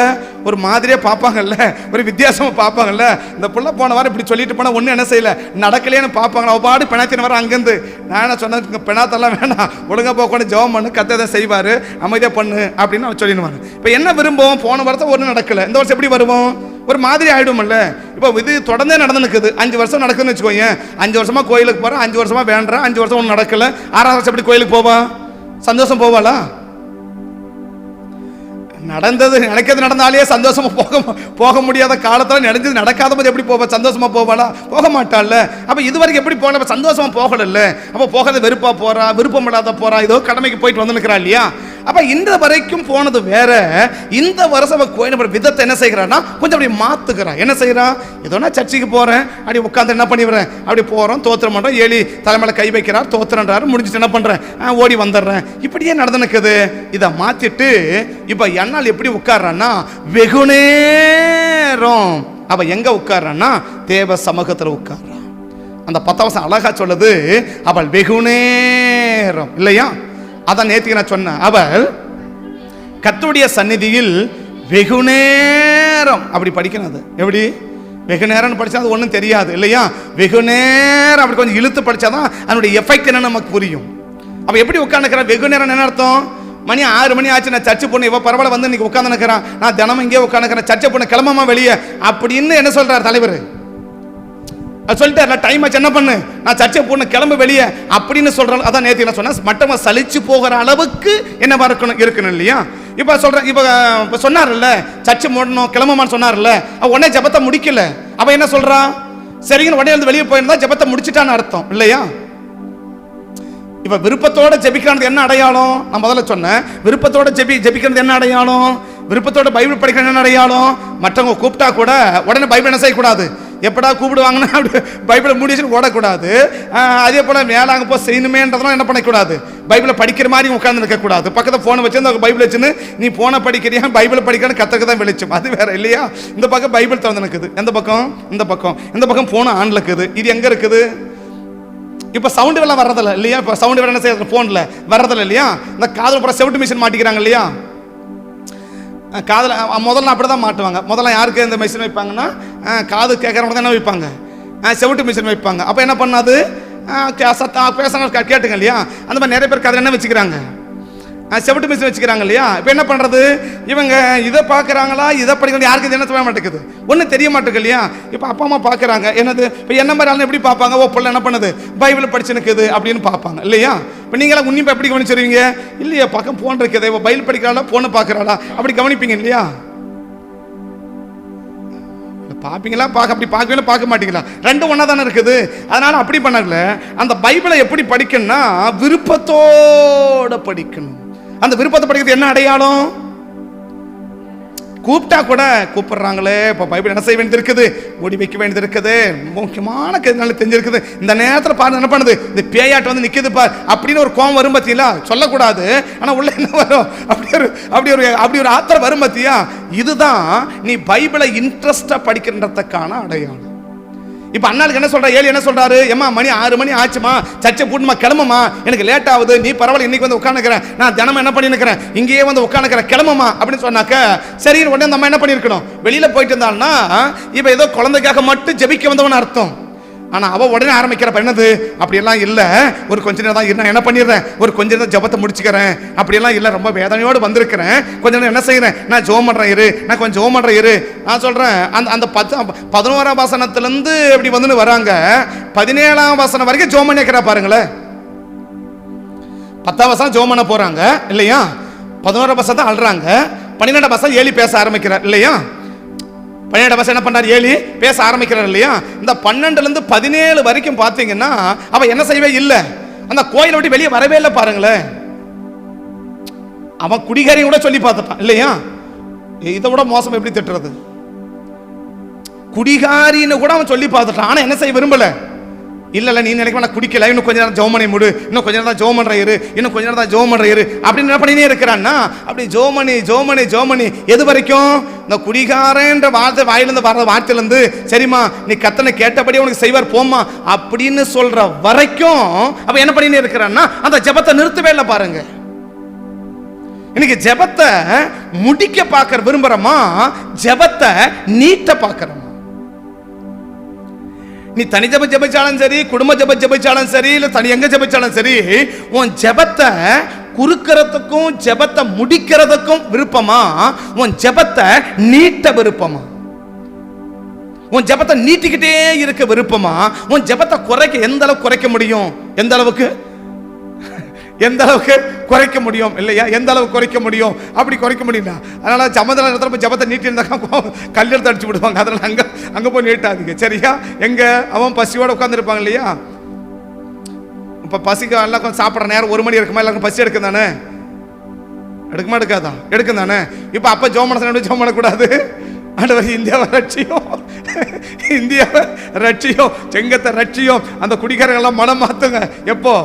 ஒரு மாதிரியாக பார்ப்பாங்கல்ல, ஒரு வித்தியாசமாக பார்ப்பாங்கல்ல. இந்த புள்ள போன வாரம் இப்படி சொல்லிட்டு போனால் ஒன்றும் என்ன செய்யலை, நடக்கலேன்னு பார்ப்பாங்க. அவள் பாடு பெணாத்தின வர அங்கேருந்து. நான் என்ன சொன்னேன், பெணாத்தெல்லாம் வேணாம், ஒழுங்காக போகணும், ஜெபம் பண்ணு, கர்த்தர் செய்வார், அமைதியாக பண்ணு அப்படின்னு அவன் சொல்லிடுவாங்க. இப்போ என்ன விரும்புவோம், போன வருஷம் ஒன்றும் நடக்கலை, இந்த வருஷம் எப்படி வருவோம், ஒரு மாதிரி ஆகிடும்ல. இப்போ இது தொடர்ந்தே நடந்து நிற்குது, 5 வருஷம் நடக்குதுன்னு வச்சுக்கோங்க. 5 வருஷமா கோயிலுக்கு போகிறேன், 5 வருஷமா வேண்டுறேன், 5 வருஷம் ஒன்றும் நடக்கலை, 6ஆவது வருஷம் எப்படி கோயிலுக்கு போவா, சந்தோஷம் போவாளா? நடந்தது நினைக்கிறது நடந்தாலே சந்தோஷமா போக முடியாத காலத்தில் நடந்தது நடக்காத போது எப்படி போவா, சந்தோஷமா போவாளா? போக மாட்டாள்ல. அப்போ இது வரைக்கும் எப்படி போகல, சந்தோஷமா போகல. அப்போ போகிறது வெறுப்பா போறா, விருப்பம் இல்லாத போறா, ஏதோ கடமைக்கு போயிட்டு வந்து நிற்கிறா இல்லையா? அப்போ இந்த வரைக்கும் போனது வேற. இந்த வருஷம் கோயில் விதத்தை என்ன செய்கிறான்னா கொஞ்சம் அப்படி மாத்துக்கிறா. என்ன செய்யறா, ஏதோ நான் சர்ச்சைக்கு போறேன், அப்படி உட்காந்து என்ன பண்ணிடுறேன், அப்படி போறோம், தோத்திரம் பண்றோம், ஏலி தலைமையில கை வைக்கிறார், தோத்திரன்றாரு, முடிஞ்சிட்டு என்ன பண்றேன், ஓடி வந்துடுறேன், இப்படியே நடந்து நிற்குது. இதை மாத்திட்டு இப்ப என்னால் எப்படி உட்கார்றான்னா வெகு நேரம். அவ எங்க உட்கார்றான்னா தேவ சமூகத்தில் உட்கார்றான். அந்த 10 வருஷம் அழகா சொல்லுது, அவள் வெகு நேரம் இல்லையா? அதான் நேற்றுக்கு நான் சொன்னேன், அவள் கர்த்தருடைய சந்நிதியில் வெகு நேரம். அப்படி படிக்கணும். அது எப்படி வெகு நேரம் படிச்சா அது ஒன்றும் தெரியாது இல்லையா? வெகு நேரம் அப்படி கொஞ்சம் இழுத்து படிச்சாதான் அதனுடைய எஃபெக்ட் என்னன்னு நமக்கு புரியும். அப்ப எப்படி உட்காந்துக்கிறா, வெகு நேரம் என்ன அர்த்தம், மணி 6 மணி ஆச்சு, நான் சர்ச்சை பொண்ணு இவ பரவாயில்ல வந்து இன்னைக்கு உட்காந்து நிற்கிறான், நான் தினமும் இங்கே உட்காந்துக்கிறேன், சர்ச்சை பொண்ணு கிளம்பமா வெளியே அப்படின்னு என்ன சொல்றார் தலைவர்? சொல்லிட்டார், டைம் ஆச்சு என்ன பண்ணு, நான் சர்ச்சை பொண்ணு கிளம்பு வெளியே அப்படின்னு சொல்றாங்க. அதான் நேற்று என்ன சொன்னா, மட்டமா சலிச்சு போகிற அளவுக்கு என்ன இருக்கணும் இல்லையா? இப்ப சொல்றேன், இப்ப சொன்னார்ல சர்ச்சை மூடணும் கிளம்பமான்னு சொன்னார்ல, உடனே ஜெபத்தை முடிக்கல. அப்ப என்ன சொல்றா, சரிங்கன்னு உடனே வந்து வெளியே போயிருந்தா ஜெபத்தை முடிச்சுட்டான்னு அர்த்தம் இல்லையா? இப்ப விருப்பத்தோட ஜெபிக்கிறது என்ன அடையாளம்? நான் முதல்ல சொன்னேன், விருப்பத்தோட ஜெபிக்கிறது என்ன அடையாளம், விருப்பத்தோட பைபிள் படிக்கிறது என்ன அடையாளம்? மற்றவங்க கூப்பிட்டா கூட உடனே பைபிள் என்ன செய்யக்கூடாது, எப்படா கூப்பிடுவாங்கன்னா அப்படி பைபிளை முடிச்சுட்டு ஓடக்கூடாது. அதே போல மேலாங்க போ செய்யணுமேன்றதெல்லாம் என்ன பண்ணக்கூடாது, பைபிளை படிக்கிற மாதிரி உட்கார்ந்து இருக்கக்கூடாது. பக்கத்தில் ஃபோனை வச்சு பைபிள் வச்சுன்னு நீ போனை படிக்கிறியா, பைபிளை படிக்கணும் கற்றுக்க தான் வெளிச்சம், அது வேற இல்லையா? இந்த பக்கம் பைபிள் திறந்து இருக்குது, எந்த பக்கம், இந்த பக்கம் ஃபோனை ஆன்ல இருக்குது. இது எங்க இருக்குது? இப்போ சவுண்டு வேலை வர்றதில்ல இல்லையா? இப்போ சவுண்டு வேலை என்ன செய்யறது, ஃபோனில் வர்றதில்ல இல்லையா? இந்த காதில் அப்புறம் செவிட்டு மிஷின் மாட்டிக்கிறாங்க இல்லையா? காதில் முதல்ல அப்படி தான் மாட்டுவாங்க. முதல்ல யாருக்கு இந்த மிஷின் வைப்பாங்கன்னா, காது கேட்குறவங்க தான் என்ன வைப்பாங்க, செவிட்டு மிஷின் வைப்பாங்க. அப்போ என்ன பண்ணாது, பேசுங்க கேட்டுங்க இல்லையா? அந்த மாதிரி நிறைய பேர் காதில் என்ன வச்சுக்கிறாங்க, செவிட்டு மிஷின் வச்சுக்கிறாங்க இல்லையா? இப்போ என்ன பண்ணுறது, இவங்க இதை பார்க்குறாங்களா, இதை படிக்கிறது யாருக்கு இது என்ன சொல்ல மாட்டேங்குது, ஒன்றும் தெரிய மாட்டேங்குது இல்லையா? இப்போ அப்பா அம்மா பார்க்குறாங்க, என்னது இப்போ என்ன மாதிரி ஆளுங்க எப்படி பார்ப்பாங்க, ஓ பிள்ளை என்ன பண்ணுது பைபிள் படிச்சு நிற்குது அப்படின்னு பார்ப்பாங்க இல்லையா? இப்போ நீங்களாம் உன்னிப்பா எப்படி கவனிச்சிருவீங்க இல்லையா? பக்கம் போன் இருக்குது, இப்போ பைபிள் படிக்கிறாளா போனை பார்க்குறாளா அப்படி கவனிப்பீங்க இல்லையா? பார்ப்பீங்களா, அப்படி பார்க்கவே பார்க்க மாட்டீங்களா? ரெண்டும் ஒன்றா தானே இருக்குது. அதனால அப்படி பண்ணல. அந்த பைபிளை எப்படி படிக்கணும்னா விருப்பத்தோட படிக்கணும். அந்த விருப்பத்தை படிக்கிறது என்ன அடையாளம், கூப்பிட்டா கூட கூப்பிடுறாங்களே, இப்போ பைபிள் என்ன செய்ய வேண்டியது இருக்குது, ஓடி வைக்க வேண்டியது இருக்குது, முக்கியமான நல்ல தெரிஞ்சிருக்குது, இந்த நேரத்தில் பாரு என்ன பண்ணுது, இந்த பேயாட்டு வந்து நிற்குது பார் அப்படின்னு ஒரு கோவம் வரும் பத்தியா? சொல்லக்கூடாது, ஆனால் உள்ள என்ன வரும், அப்படி ஒரு ஆத்திரம் வரும் பத்தியா? இதுதான் நீ பைபிளை இன்ட்ரெஸ்டா படிக்கின்றதுக்கான அடையாளம். இப்போ அண்ணாளுக்கு என்ன சொல்ற, ஏலி என்ன சொல்றாரு, ஏமா மணி 6 மணி ஆச்சுமா, சர்ச்சை போட்டுமா கிளம்புமா, எனக்கு லேட் ஆகுது, நீ பரவாயில்ல இன்னைக்கு வந்து உட்காந்துக்கிறேன், நான் தினமும் என்ன பண்ணிருக்கிறேன் இங்கேயே வந்து உட்காந்துக்கிறேன், கிளம்புமா அப்படின்னு சொன்னாக்க சரி. உடனே நம்ம என்ன பண்ணிருக்கணும், வெளியில போயிட்டு இருந்தாள்னா இப்போ ஏதோ குழந்தைக்காக மட்டும் ஜெபிக்க வந்தவன் அர்த்தம். ஆனால் அவள் உடனே ஆரம்பிக்கிறப்ப என்னது, அப்படியெல்லாம் இல்லை, ஒரு கொஞ்ச நேரம் தான் நான் என்ன பண்ணிடுறேன், ஒரு கொஞ்ச நேரம் ஜபத்தை முடிச்சுக்கிறேன், அப்படியெல்லாம் இல்லை, ரொம்ப வேதனையோடு வந்திருக்கிறேன், கொஞ்ச நேரம் என்ன செய்கிறேன், நான் ஜெபம் பண்ணுறேன் இரு, நான் கொஞ்சம் ஜெபம் பண்ணுறேன் இரு. நான் சொல்கிறேன், அந்த 11ஆம் வசனத்துலேருந்து இப்படி வந்துன்னு வராங்க, 17ஆம் வசனம் வரைக்கும் ஜெபம் பண்ணிக்கிறா பாருங்களேன். 10ஆம் வசனம் ஜெபம் பண்ண போகிறாங்க இல்லையா, 11ஆம் வசனத்தை அழுறாங்க, 12ஆம் வசனம் ஏலி பேச ஆரம்பிக்கிறார் இல்லையா? 17 வருஷம் என்ன பண்ணார், ஏலி பேச ஆரம்பிக்கிறார் இல்லையா? இந்த 12லேருந்து 17 வரைக்கும் பார்த்தீங்கன்னா அவன் என்ன செய்யவே இல்லை, அந்த கோயிலை விட்டு வெளியே வரவே இல்லை பாருங்களேன். அவன் குடிகாரையும் கூட சொல்லி பார்த்துட்டான் இல்லையா? இதை விட மோசம் எப்படி திட்டுறது, குடிகாரின்னு கூட அவன் சொல்லி பார்த்துட்டான். ஆனால் என்ன செய்ய விரும்பல, இல்ல நீ நினைக்க நான் குடிக்கல, இன்னும் கொஞ்ச நேரம் ஜெபம் பண்ணி முடு, இன்னும் கொஞ்ச நேரம் தான் ஜெபம் பண்ற இரு, இன்னும் கொஞ்ச நேரம் தான் ஜெபம் பண்ற இரு அப்படின்னு என்ன பண்ணினே இருக்கிறான்னா, அப்படி ஜெபம் பண்ணி எது வரைக்கும் இந்த குடிகாரன்ற வார்த்தை வாயிலிருந்து வர்ற வார்த்தையிலிருந்து சரிம்மா நீ கத்தனை கேட்டபடி உனக்கு செய்வார் போம்மா அப்படின்னு சொல்ற வரைக்கும் அப்ப என்ன பண்ணினே இருக்கிறான்னா அந்த ஜெபத்தை நிறுத்தவே இல்லை. பாருங்க, இன்னைக்கு ஜெபத்தை முடிக்க பார்க்க விரும்புறமா, ஜெபத்தை நீட்ட பார்க்கிறோமா? நீ தனி ஜெபம் ஜெபிச்சாலும் சரி, குடும்ப ஜெபம் ஜெபிச்சாலும் சரி, இல்ல தனி எங்க ஜெபிச்சாலும் சரி, உன் ஜெபத்தை குறுக்கிறதுக்கும் ஜெபத்தை முடிக்கிறதுக்கும் விருப்பமா, உன் ஜெபத்தை நீட்ட விருப்பமா? உன் ஜெபத்தை நீட்டிக்கிட்டே இருக்க விருப்பமா? உன் ஜெபத்தை குறைக்க எந்த அளவுக்கு குறைக்க முடியும்? எந்த அளவுக்கு குறைக்க முடியும் இல்லையா? எந்த அளவுக்கு குறைக்க முடியும்? அப்படி குறைக்க முடியல. அதனால சமதள இடத்துல ஜெபத்தை நீட்டி இருந்தா கல்லெடுத்து அடிச்சு விடுவாங்க. அதனால அங்க போய் நீட்டாதீங்க, சரியா? எங்க அவன் பசியோட உட்காந்துருப்பாங்க இல்லையா? இப்ப பசிக்கு எல்லாம் கொஞ்சம் சாப்பிட்ற நேரம் 1 மணி இருக்குமா, எல்லாருக்கும் பசி எடுக்கும் தானே? எடுக்குமா எடுக்காதா? எடுக்கும் தானே? இப்ப அப்ப ஜோம் பண்ணக்கூடாது. ஆண்டவர் இந்தியாவை ரட்சியும், இந்தியாவை ரட்சியும், செங்கத்தை ரட்சியும், அந்த குடிகாரங்கள்லாம் மனம் மாத்துங்க. எப்போ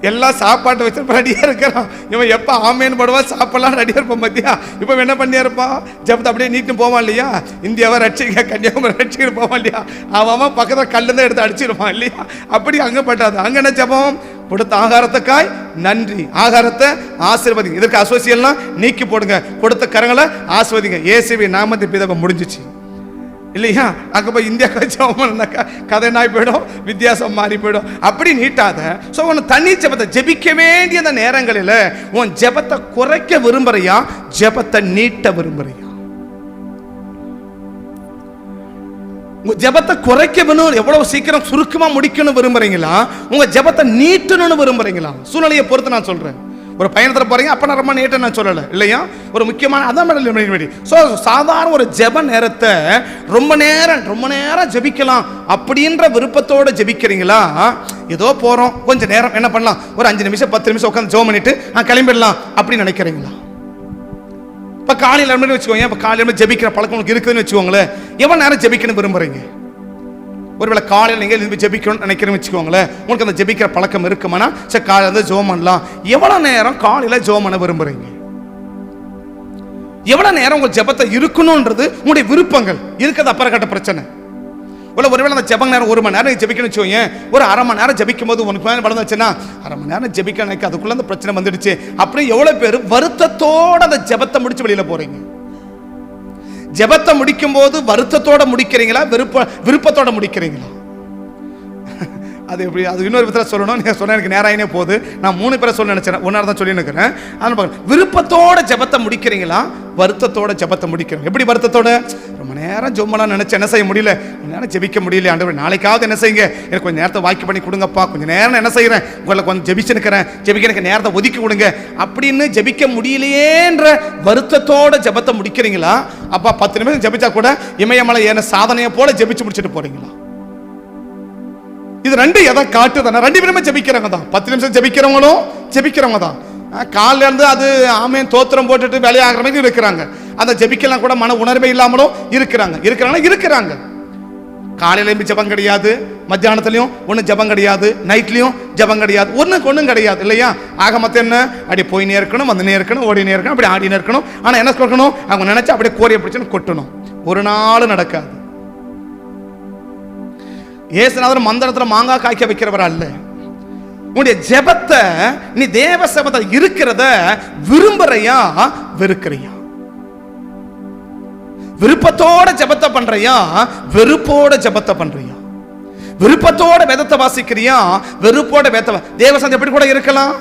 எல்லாம் சாப்பாட்டு வச்சு ரெடியா இருக்கிறான், இவன் எப்ப ஆமேன்னு படுவான், சாப்பிடலாம் ரெடியா இருப்பான். பத்தியா இப்ப என்ன பண்ணியா இருப்பான்? ஜெபத்தை அப்படியே நீட்டு போவான் இல்லையா? இந்தியாவை ரட்சிக்க, கன்னியாகுமரி ரட்சிக்கிட்டு போவான் இல்லையா? அவன் பக்கத்தில் கல்லு தான் எடுத்து அடிச்சிருப்பான் இல்லையா? அப்படி அங்க பட்டாது. அங்க என்ன ஜெபம்? கொடுத்த ஆகாரத்துக்காய் நன்றி, ஆகாரத்தை ஆசீர்வதிங்க, இதற்கு அசோசியெல்லாம் நீக்கி போடுங்க, கொடுத்த கரங்களை ஆசீர்வதிங்க, இயேசுவின் நாமத்தின் பிதாவை முடிஞ்சிச்சு இல்லையா? அங்க போய் இந்தியா கதை நாய் போயிடும், வித்தியாசம் மாறி போயிடும். அப்படி நீட்டாத. சோ உன் தனி ஜெபத்தை ஜெபிக்க வேண்டிய அந்த நேரங்களில் உன் ஜெபத்தை குறைக்க விரும்புறியா, ஜெபத்தை நீட்ட விரும்புறியா? உங்க ஜெபத்தை குறைக்க வேணும், எவ்வளவு சீக்கிரம் சுருக்கமா முடிக்கணும் விரும்புறீங்களா, உங்க ஜெபத்தை நீட்டணும்னு விரும்புறீங்களா? சூழ்நிலையை பொறுத்து நான் சொல்றேன். ஒரு பயணத்தில் போறீங்க, அப்ப நான் ரொம்ப நீட்ட நான் சொல்லலை இல்லையா? ஒரு முக்கியமான அதான் சாதாரண ஒரு ஜெப நேரத்தை ரொம்ப நேரம் ஜெபிக்கலாம் அப்படின்ற விருப்பத்தோடு ஜெபிக்கிறீங்களா? ஏதோ போறோம் கொஞ்ச நேரம் என்ன பண்ணலாம், ஒரு 5 நிமிஷம் 10 நிமிஷம் உட்காந்து ஜெபம் பண்ணிட்டு கிளம்பிடலாம் அப்படின்னு நினைக்கிறீங்களா? இப்ப காலையில் வச்சுக்கோங்க, இப்ப காலையில் ஜெபிக்கிற பழக்கம் உங்களுக்கு இருக்குதுன்னு வச்சுக்கோங்களேன், எவ்வளவு நேரம் ஜெபிக்கணும் விரும்புறீங்க? ஒருவேளை காலையில் நீங்கள் எழுப்பி ஜெபிக்கணும்னு நினைக்கிறேன்னு வச்சுக்கோங்களேன், உங்களுக்கு அந்த ஜெபிக்கிற பழக்கம் இருக்குமானா சரி காலையில் வந்து ஜெபம் பண்ணலாம். எவ்வளவு நேரம் காலையில் ஜெபம் பண்ண விரும்புறீங்க? எவ்வளவு நேரம் உங்க ஜெபத்தை இருக்கணும்ன்றது உங்களுடைய விருப்பங்கள் இருக்கிறது அப்புறக்கட்ட பிரச்சனை. ஒருவேளை அந்த ஜெப நேரம் 1 மணி நேரம் ஜெபிக்கணும் வச்சுக்கோங்க, ஒரு அரை மணி நேரம் ஜெபிக்கும் போது உனக்கு வளர்ந்துச்சுன்னா அரை மணி நேரம் ஜெபிக்க நினைக்க அதுக்குள்ள அந்த பிரச்சனை வந்துடுச்சு. அப்படி எவ்வளவு பேர் வருத்தத்தோட அந்த ஜெபத்தை முடிச்சு வெளியில போறீங்க? ஜெபத்தை முடிக்கும் போது வருத்தத்தோட முடிக்கிறீங்களா, விருப்பத்தோட முடிக்கிறீங்களா? அது எப்படி? அது இன்னொரு விதத்தில் சொல்லணும். நீங்க சொன்ன எனக்கு நேராயினே போகுது. நான் 3 பேரை சொல்ல நினைச்சேன், ஒன்னார் தான் சொல்லி நிற்கிறேன். விருப்பத்தோட ஜெபத்தை முடிக்கிறீங்களா, வருத்தத்தோட ஜெபத்தை முடிக்கிறீங்க? எப்படி வருத்தத்தோட? ரொம்ப நேரம் ஜெபம்லாம் நினைச்சு என்ன செய்ய முடியல, கொஞ்ச நேரம் ஜெபிக்க முடியல, ஆண்டவரே நாளைக்காவது என்ன செய்யுங்க, எனக்கு கொஞ்சம் நேரத்தை வாக்கி பண்ணி கொடுங்கப்பா, கொஞ்சம் நேரம் என்ன செய்யறேன் உங்களை கொஞ்சம் ஜெபிச்சு நிற்கிறேன், ஜெபிக்க எனக்கு நேரத்தை ஒதுக்கி கொடுங்க அப்படின்னு ஜெபிக்க முடியலையேன்ற வருத்தத்தோட ஜெபத்தை முடிக்கிறீங்களா? அப்பா 10 நிமிஷம் ஜெபிச்சா கூட இமயமலை ஏன சாதனையை போல ஜெபிச்சு முடிச்சுட்டு போறீங்களா? இது ரெண்டு எதை காட்டுதானே? 2 பேருமே ஜெபிக்கிறவங்க தான். 10 நிமிஷம் ஜெபிக்கிறவங்க தான். காலையில இருந்து அது ஆமேன் தோத்திரம் போட்டுட்டு வேலையாகிற மாதிரி இருக்கிறாங்க. அந்த ஜெபிக்கலாம் கூட மன உணர்வே இல்லாமலும் இருக்கிறாங்க. காலையில ஜெபம் கிடையாது, மத்தியானத்திலையும் ஒன்றும் ஜெபம் கிடையாது, நைட்லையும் ஜெபம் கிடையாது, ஒன்றும் கிடையாது இல்லையா? ஆக மொத்தம் என்ன, அப்படி போயினே இருக்கணும், வந்துனே இருக்கணும், ஓடினே இருக்கணும், அப்படி ஆடினே இருக்கணும். ஆனா என்ன சொல்லணும், அவங்க நினைச்சு அப்படியே கோரிய பிடிச்சுன்னு கொட்டணும். ஒரு நாள் நடக்காது. ஏசுநாதர் மந்திரத்துல மாங்காய் காய்க்க வைக்கிறவரா அல்ல. உன்னுடைய ஜெபத்தை நீ தேவ சபத்தை இருக்கிறத விரும்புறையா வெறுக்கிறையா? விருப்பத்தோட ஜெபத்தை பண்றியா, வெறுப்போட ஜெபத்தை பண்றியா? விருப்பத்தோட வேதத்தை வாசிக்கிறியா, வெறுப்போட வேதத்தை? தேவ சபை எப்படி கூட இருக்கலாம்,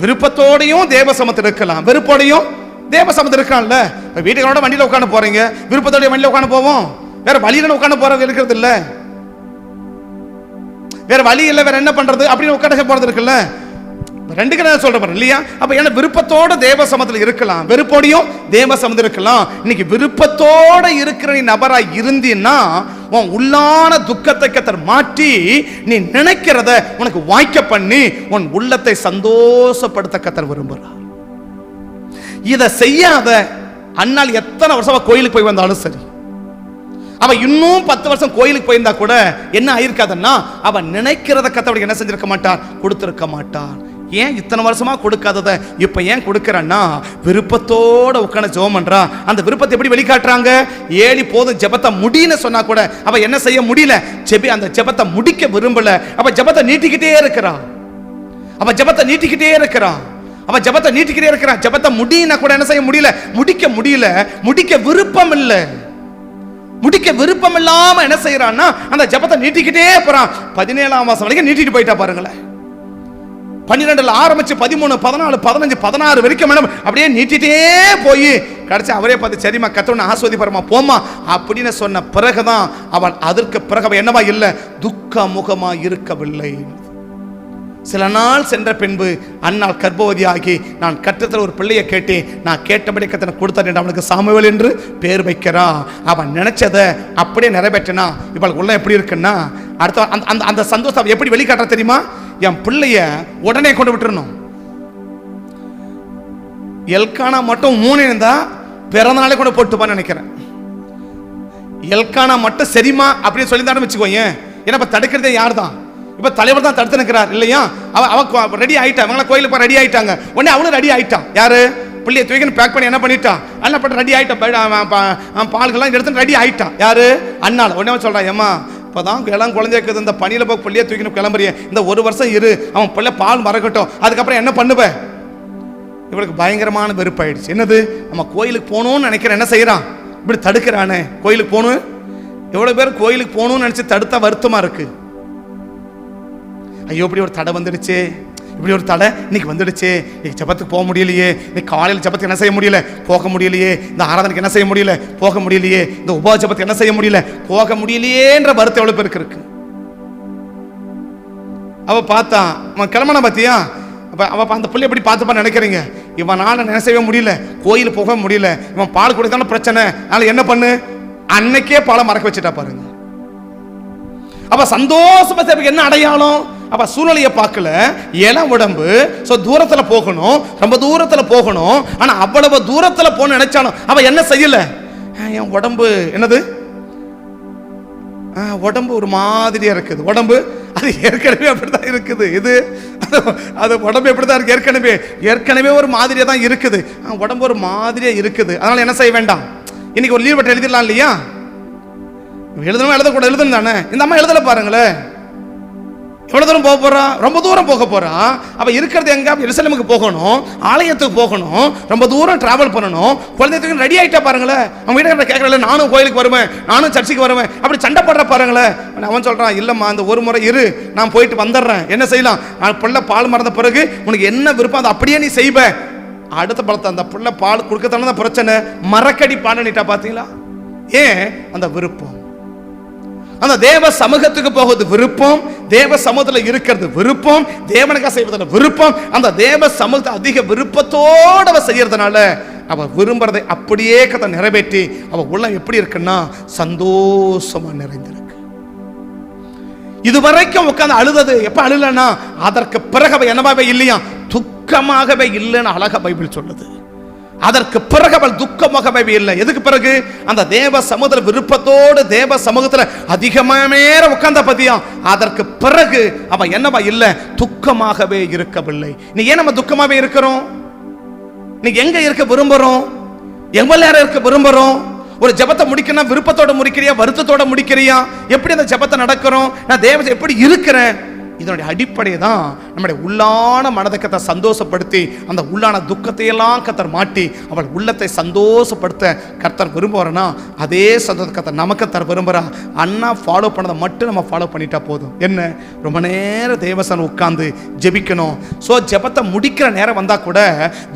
விருப்பத்தோடையும் தேவ சமத்தில் இருக்கலாம், வெறுப்போடையும் தேவ சமத்தில் இருக்கலாம்ல. வீட்டுகளோட வண்டியில உட்காந்து போறீங்க, விருப்பத்தோட வண்டியில உட்காந்து போவோம், வேற வழியில உட்காந்து போறது இருக்கிறது இல்ல, வேற வழி இல்ல, வேற என்ன பண்றது அப்படின்னு உட்காந்து போறது இருக்குல்ல. 2 நான் சொல்றேன் இல்லையா? அப்ப என்ன விருப்பத்தோட தேவ சமத்துல இருக்கலாம், வெறுப்போடையும் தேவ சமத்துல இருக்கலாம். இன்னைக்கு விருப்பத்தோட இருக்கிற நீ நபரா இருந்தீன்னா உன் உள்ளான துக்கத்தை கத்தர் மாற்றி நீ நினைக்கிறத உனக்கு வாய்க்க பண்ணி உன் உள்ளத்தை சந்தோஷப்படுத்த கத்தர் விரும்புறார். இதை செய்யாத அண்ணால் எத்தனை வருஷமா கோயிலுக்கு போய் வந்தாலும் சரி, அவன் இன்னும் 10 வருஷம் கோயிலுக்கு போயிருந்தா கூட என்ன ஆயிருக்காதுன்னா அவன் நினைக்கிறத கர்த்தர் என்ன செஞ்சிருக்க மாட்டார், கொடுத்திருக்க மாட்டார். ஏன் இத்தனை வருஷமா கொடுக்காதத இப்ப ஏன் கொடுக்கறன்னா விருப்பத்தோட உட்கார்ந்து ஜெபம் பண்றா. அந்த விருப்பத்தை எப்படி வெளிக்காட்டுறாங்க? ஏழி போதும் ஜெபத்தை முடின்னு சொன்னா கூட அவ என்ன செய்ய முடியல, அந்த ஜெபத்தை முடிக்க விரும்பல. அவ ஜெபத்தை நீட்டிக்கிட்டே இருக்கிறான், அவ ஜெபத்தை நீட்டிக்கிட்டே இருக்கிறான், அவ ஜெபத்தை நீட்டிக்கிட்டே இருக்கிறான். ஜெபத்தை முடினா கூட என்ன செய்ய முடியல, முடிக்க முடியல, முடிக்க விருப்பம் இல்லை. முடிக்க விருப்பம் இல்லாம என்ன செய்யறான்னா அந்த ஜெபத்தை நீட்டிக்கிட்டே போறான். 17ஆம் மாசம் வரைக்கும் நீட்டிட்டு போயிட்டா பாருங்களேன். 12 ஆரம்பிச்சு 13, 14, 15, 16 வரைக்கும் அப்படியே நீட்டிட்டே போய் கடைசி அவரே பார்த்து சரிமா கர்த்தர் ஆசீர்வதிப்பாருமா போமா அப்படின்னு சொன்ன பிறகுதான் அவன் அதற்கு பிறகு என்னவா இல்லை, துக்க முகமா இருக்கவில்லை. சில நாள் சென்ற பின்பு அன்னாள் கர்ப்பவதியாகி நான் கர்த்தத்தில் ஒரு பிள்ளையை கேட்டேன், நான் கேட்டபடி கர்த்தர் கொடுத்தார், அவனுக்கு சாமுவேல் என்று பேர் வைக்கிறா. அவன் நினைச்சதை அப்படியே நிறைவேற்றினா. இவளுக்கு உள்ள எப்படி இருக்குன்னா அடுத்த அந்த அந்த சந்தோஷம் எப்படி வெளிக்காட்ட தெரியுமா? என் பிள்ளைய உடனே கொண்டு விட்டுறணும். எல்கானா மட்டும் 3 இருந்தா பிறந்த நாளே கூட போட்டுப்பான்னு நினைக்கிறேன். எல்கானா மட்டும் சரிமா அப்படின்னு சொல்லி தான் வச்சுக்கோங்க. ஏன்னா இப்ப தடுக்கிறதே யார் தான்? இப்ப தலைவர் தான் தடுத்து நிற்கிறார் இல்லையா? அவ ரெடி ஆயிட்டா, அவங்கள கோயிலுக்கு ரெடி ஆயிட்டாங்க. உடனே அவளும் ரெடி ஆயிட்டான். யாரு? பிள்ளைய தூக்கி பேக் பண்ணி என்ன பண்ணிட்டான், எல்லாம் பட்டு ரெடி ஆயிட்டான், பால்கள்லாம் எடுத்து ரெடி ஆயிட்டான். யாரு? அண்ணாள். உடனே சொல்றான், ஏமா இப்பதான் எல்லாம் குழந்தைக்கு இந்த பணியில போய் பிள்ளைய தூக்கி கிளம்புறிய, இந்த 1 வருஷம் இரு, அவன் பிள்ளை பால் மறக்கட்டும், அதுக்கப்புறம் என்ன பண்ணுவ? இவளுக்கு பயங்கரமான வெறுப்பாயிடுச்சு. என்னது, நம்ம கோயிலுக்கு போகணும்னு நினைக்கிறேன், என்ன செய்யறான், இப்படி தடுக்கிறானே. கோயிலுக்கு போகணும், எவ்வளவு பேர் கோயிலுக்கு போகணும்னு நினைச்சு தடுத்தா வருத்தமா இருக்கு. ஐயோ இப்படி ஒரு தடை வந்துடுச்சு, இப்படி ஒரு தடை இன்னைக்கு வந்துடுச்சு, இன்னைக்கு ஜெபத்துக்கு போக முடியலையே, இன்னைக்கு காலையில் ஜெபத்துக்கு என்ன செய்ய முடியல, போக முடியலையே, இந்த ஆராதனைக்கு என்ன செய்ய முடியல, போக முடியலையே, இந்த உபவாச ஜெபத்துக்கு என்ன செய்ய முடியல, போக முடியலையேன்ற வருத்தம் எவ்வளவு பேருக்கு இருக்கு. அவ பார்த்தா அவன் கிளம்பன பார்த்தியா, அவ அந்த பிள்ளை எப்படி பார்த்துப்பா நினைக்கிறீங்க? இவனால என்ன செய்ய முடியல, கோயில் போக முடியல, இவன் பால் கொடுத்தாலும் பிரச்சனை, அதனால என்ன பண்ணு, அன்னைக்கே பாலை மறக்க வச்சுட்டா பாருங்க. அப்ப சந்தோஷமா என்ன அடையாளம்? அப்ப சூழ்நிலையை பார்க்கல, இளம் உடம்பு, தூரத்துல போகணும், ரொம்ப தூரத்துல போகணும். ஆனா அவ்வளவு தூரத்துல போன நினைச்சாலும் அவ என்ன செய்யல, என் உடம்பு என்னது, உடம்பு ஒரு மாதிரியா இருக்குது. உடம்பு அது ஏற்கனவே அப்படிதான் இருக்குது. இது அது உடம்பு எப்படிதான் இருக்கு, ஏற்கனவே ஒரு மாதிரியா தான் இருக்குது. உடம்பு ஒரு மாதிரியா இருக்குது. அதனால என்ன செய்ய வேண்டாம், இன்னைக்கு ஒரு லீவ் பட்டு எழுதிடலாம் இல்லையா? எழுதணும், எழுதக்கூட எழுதணும் தானே. இந்த அம்மா எழுதல பாருங்களேன், எவ்வளவு தூரம் போக போறா, ரொம்ப தூரம் போக போறா. அவ இருக்கிறது எங்க, எருசலேமுக்கு போகணும், ஆலயத்துக்கு போகணும், ரொம்ப தூரம் டிராவல் பண்ணணும். குழந்தைக்கு ரெடி ஆயிட்டா பாருங்களேன். அவன் வீட்டுக்கு கேட்கல, நானும் கோயிலுக்கு வருவேன், நானும் சர்ச்சுக்கு வருவேன், அப்படி சண்டை போடுற பாருங்களேன். அவன் சொல்றான், இல்லம்மா அந்த ஒரு முறை இரு, நான் போயிட்டு வந்துடுறேன். என்ன செய்யலாம், நான் பிள்ளை பால் மறந்த பிறகு உனக்கு என்ன விருப்பம் அதை அப்படியே நீ செய்வ. அடுத்த பழத்தை அந்த பிள்ளை பால் கொடுக்கத்தான பிரச்சனை, மரக்கடி பாடனிட்டா பாத்தீங்களா? ஏன்? அந்த விருப்பம். அந்த தேவ சமூகத்துக்கு போகிறது விருப்பம், தேவ சமூகத்தில் இருக்கிறது விருப்பம், தேவனுக்காக செய்வதில் விருப்பம். அந்த தேவ சமூகத்தை அதிக விருப்பத்தோடு அவ செய்யறதுனால அவ விரும்புறதை அப்படியே கதை நிறைவேற்றி அவ உள்ளம் எப்படி இருக்குன்னா சந்தோஷமா நிறைந்திருக்கு. இதுவரைக்கும் உட்கார்ந்து அழுதது எப்ப அழுலன்னா அதற்கு பிறகு அவ என்னவாவே இல்லையா, துக்கமாகவே இல்லைன்னு அழகா பைபிள் சொல்லுது. அதற்கு பிறகு அவள் துக்கமாகவே இல்லை. எதுக்கு பிறகு? அந்த தேவ சமூகத்துல விருப்பத்தோடு தேவ சமூகத்துல அதிகமே உட்கார்ந்த பத்தியா, அதற்கு பிறகு அவ என்னவா இல்லை, துக்கமாகவே இருக்கவில்லை. நீ ஏன் நம்ம துக்கமாவே இருக்கிறோம்? நீ எங்க இருக்க விரும்புறோம், எவ்வளவு நேரம் இருக்க விரும்புறோம்? ஒரு ஜெபத்தை முடிக்கணும், விருப்பத்தோட முடிக்கிறியா, வருத்தத்தோட முடிக்கிறியா? எப்படி அந்த ஜெபத்தை நடக்கிறோம்? நான் தேவத்தை எப்படி இருக்கிறேன்? இதனுடைய அடிப்படை தான் நம்முடைய உள்ளான மனதை கத்தர் சந்தோஷப்படுத்தி அந்த உள்ளான துக்கத்தையெல்லாம் கத்தர் மாட்டி அவள் உள்ளத்தை சந்தோஷப்படுத்த கர்த்தர் விரும்புவாரனா, அதே சந்தோஷ கத்தர் நமக்கு தர விரும்புகிறா. அண்ணா ஃபாலோ பண்ணதை மட்டும் நம்ம ஃபாலோ பண்ணிட்டா போதும். என்ன, ரொம்ப நேரம் தேவசனம் உட்கார்ந்து ஜெபிக்கணும். ஜெபத்தை முடிக்கிற நேரம் வந்தா கூட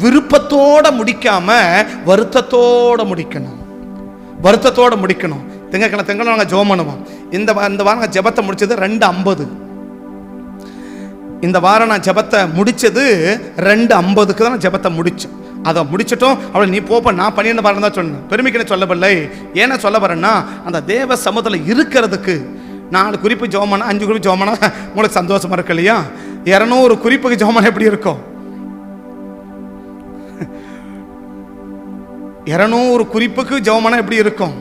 விருப்பத்தோட முடிக்காம வருத்தத்தோட முடிக்கணும், வருத்தத்தோட முடிக்கணும். திங்கக்கிழமை நாங்கள் ஜெபம் பண்ணுவோம். இந்த வாரம் ஜெபத்தை முடிச்சது 2:50. இந்த வாரம் நான் ஜெபத்தை முடிச்சது 2:50க்கு தான் நான் ஜெபத்தை முடிச்சேன். அதை முடிச்சிட்டோம். அவளை நீ போப்ப, நான் 12 வாரம் தான் சொன்னேன், பெருமைக்குன்னு சொல்லவில்லை. ஏன்னா சொல்ல வரேன்னா அந்த தேவ சமூகத்தில் இருக்கிறதுக்கு 4 குறிப்பு ஜெபமானா 5 குறிப்பு ஜெபமானா உங்களுக்கு சந்தோஷமா இருக்கு இல்லையா? 200 குறிப்புக்கு ஜெபமானா எப்படி இருக்கும்? 200 குறிப்புக்கு ஜெபமானா எப்படி இருக்கும்?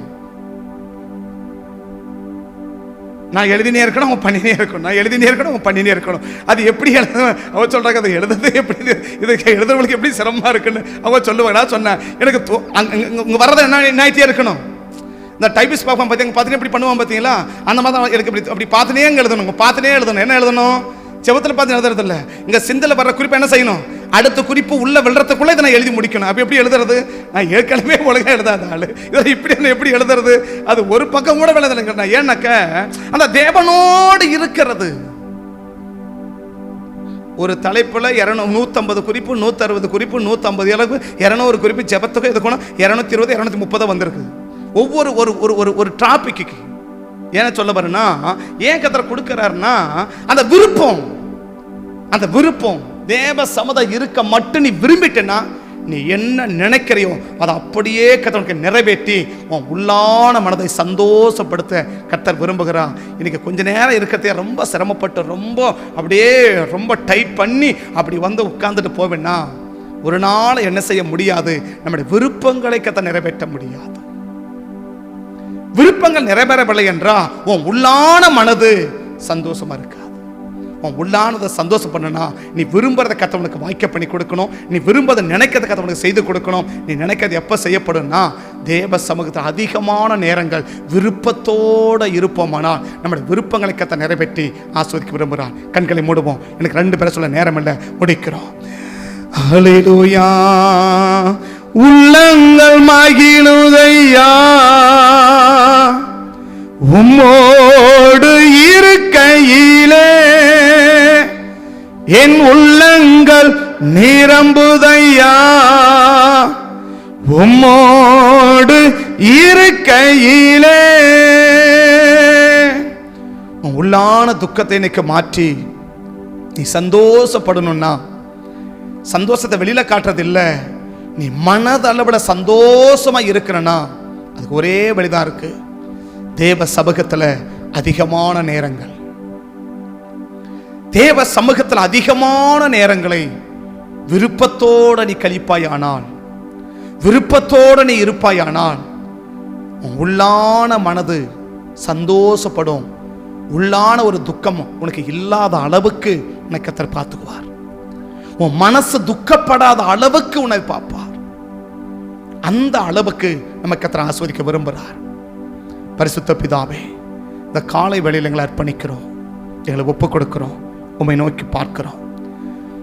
நான் எழுதினே இருக்கணும், அவன் பண்ணினே இருக்கணும், நான் எழுதினே இருக்கணும், அவன் பண்ணினே இருக்கணும். அது எப்படி அவன் சொல்கிறாங்க, அதை எழுதுறது எப்படி, இது எழுதுறவங்களுக்கு எப்படி சிரமமாக இருக்குன்னு அவங்க சொல்லுவாங்க. நான் சொன்னேன், எனக்கு இங்கே வர்றதை என்னாயிட்டே இருக்கணும். இந்த டைபிஸ்ட் பார்ப்போம் பார்த்தீங்கன்னா எப்படி பண்ணுவான் பார்த்தீங்களா, அந்த மாதிரி தான் எனக்கு இப்படி அப்படி பார்த்துனே அங்கே எழுதணும், பார்த்துனே எழுதணும். என்ன எழுதணும்? செவத்தில் பார்த்து எழுதுறது இல்லை, இங்கே சிந்தில் வர்ற குறிப்பு என்ன செய்யணும், அடுத்த குறிப்பு உள்ள விழுறதுக்குள்ளே இதை நான் எழுதி முடிக்கணும். அப்போ எப்படி எழுதுறது? நான் ஏற்கனவே ஒழுங்காக எழுதாத ஆள், இதை இப்படி என்ன எப்படி எழுதுறது? அது ஒரு பக்கம் கூட எழுதுறேங்க. ஏன்னாக்க அந்த தேவனோடு இருக்கிறது. ஒரு தலைப்பில் 150 குறிப்பு, 160 குறிப்பு, 150 அளவு, 200 குறிப்பு ஜெபத்துக்கு எதுக்கணும், 220 230 வந்திருக்கு ஒவ்வொரு ஒரு டாபிக்கு. ஏன் சொல்ல வரேன்னா, ஏன் கர்த்தர் கொடுக்கிறாருன்னா அந்த விருப்பம், அந்த விருப்பம் தேவ சமூகம் இருக்க மட்டும் நீ விரும்பிட்டேன்னா நீ என்ன நினைக்கிறையோ அதை அப்படியே கர்த்தருக்கு நிறைவேற்றி உன் உள்ளான மனதை சந்தோஷப்படுத்த கர்த்தர் விரும்புகிறான். இன்னைக்கு கொஞ்ச நேரம் இருக்கிறதே ரொம்ப சிரமப்பட்டு ரொம்ப அப்படியே ரொம்ப டைட் பண்ணி அப்படி வந்து உட்கார்ந்துட்டு போவேன்னா ஒரு நாள் என்ன செய்ய முடியாது, நம்முடைய விருப்பங்களை கர்த்தர் நிறைவேற்ற முடியாது. விருப்பங்கள் நிறைவேறவில்லை என்றால் உன் உள்ளான மனது சந்தோஷமா இருக்காது. உன் உள்ளானதை சந்தோஷம் பண்ணனா நீ விரும்புறதை கர்த்தவனுக்கு வாய்க்க பண்ணி கொடுக்கணும். நீ விரும்பதை நினைக்கிறத கர்த்தவனுக்கு செய்து கொடுக்கணும். நீ நினைக்கிறது எப்போ செய்யப்படும்னா தேவ சமூகத்தில் அதிகமான நேரங்கள் விருப்பத்தோடு இருப்போமானால் நம்முடைய விருப்பங்களை கர்த்தர் நிறைவேற்றி ஆஸ்வதிக்க விரும்புகிறான். கண்களை மூடுவோம். எனக்கு 2 பேரை சொல்ல நேரம் இல்லை, முடிக்கிறோம். ஹல்லேலூயா. உள்ளங்கள் மகிழுதையா உம்மோடு இருக்கையிலே, என் உள்ளங்கள் நிரம்புதையா உம்மோடு இருக்கையிலே. உள்ளான துக்கத்தை இன்னைக்கு மாற்றி நீ சந்தோஷப்படணும்னா, சந்தோஷத்தை வெளியில காட்டுறது இல்லை, நீ மனதளவில் சந்தோஷமா இருக்கிறனா அதுக்கு ஒரே வழிதான் இருக்கு. தேவ சமூகத்தில் அதிகமான நேரங்கள், தேவ சமூகத்தில் அதிகமான நேரங்களை விருப்பத்தோடு நீ கழிப்பாயானால், விருப்பத்தோடு நீ இருப்பாயானால் உள்ளான மனது சந்தோஷப்படும். உள்ளான ஒரு துக்கம் உனக்கு இல்லாத அளவுக்கு உன்னை கர்த்தர் பார்த்துக்குவார். உன் மனசு துக்கப்படாத அளவுக்கு உன்னை பார்ப்பார். அந்த அளவுக்கு நம்ம கர்த்தர் ஆஸ்வதிக்க விரும்புகிறார். பரிசுத்த பிதாவே, இந்த காலை வேளையில் எங்களை அர்ப்பணிக்கிறோம், எங்களை ஒப்பு கொடுக்கிறோம், உம்மை நோக்கி பார்க்கிறோம்.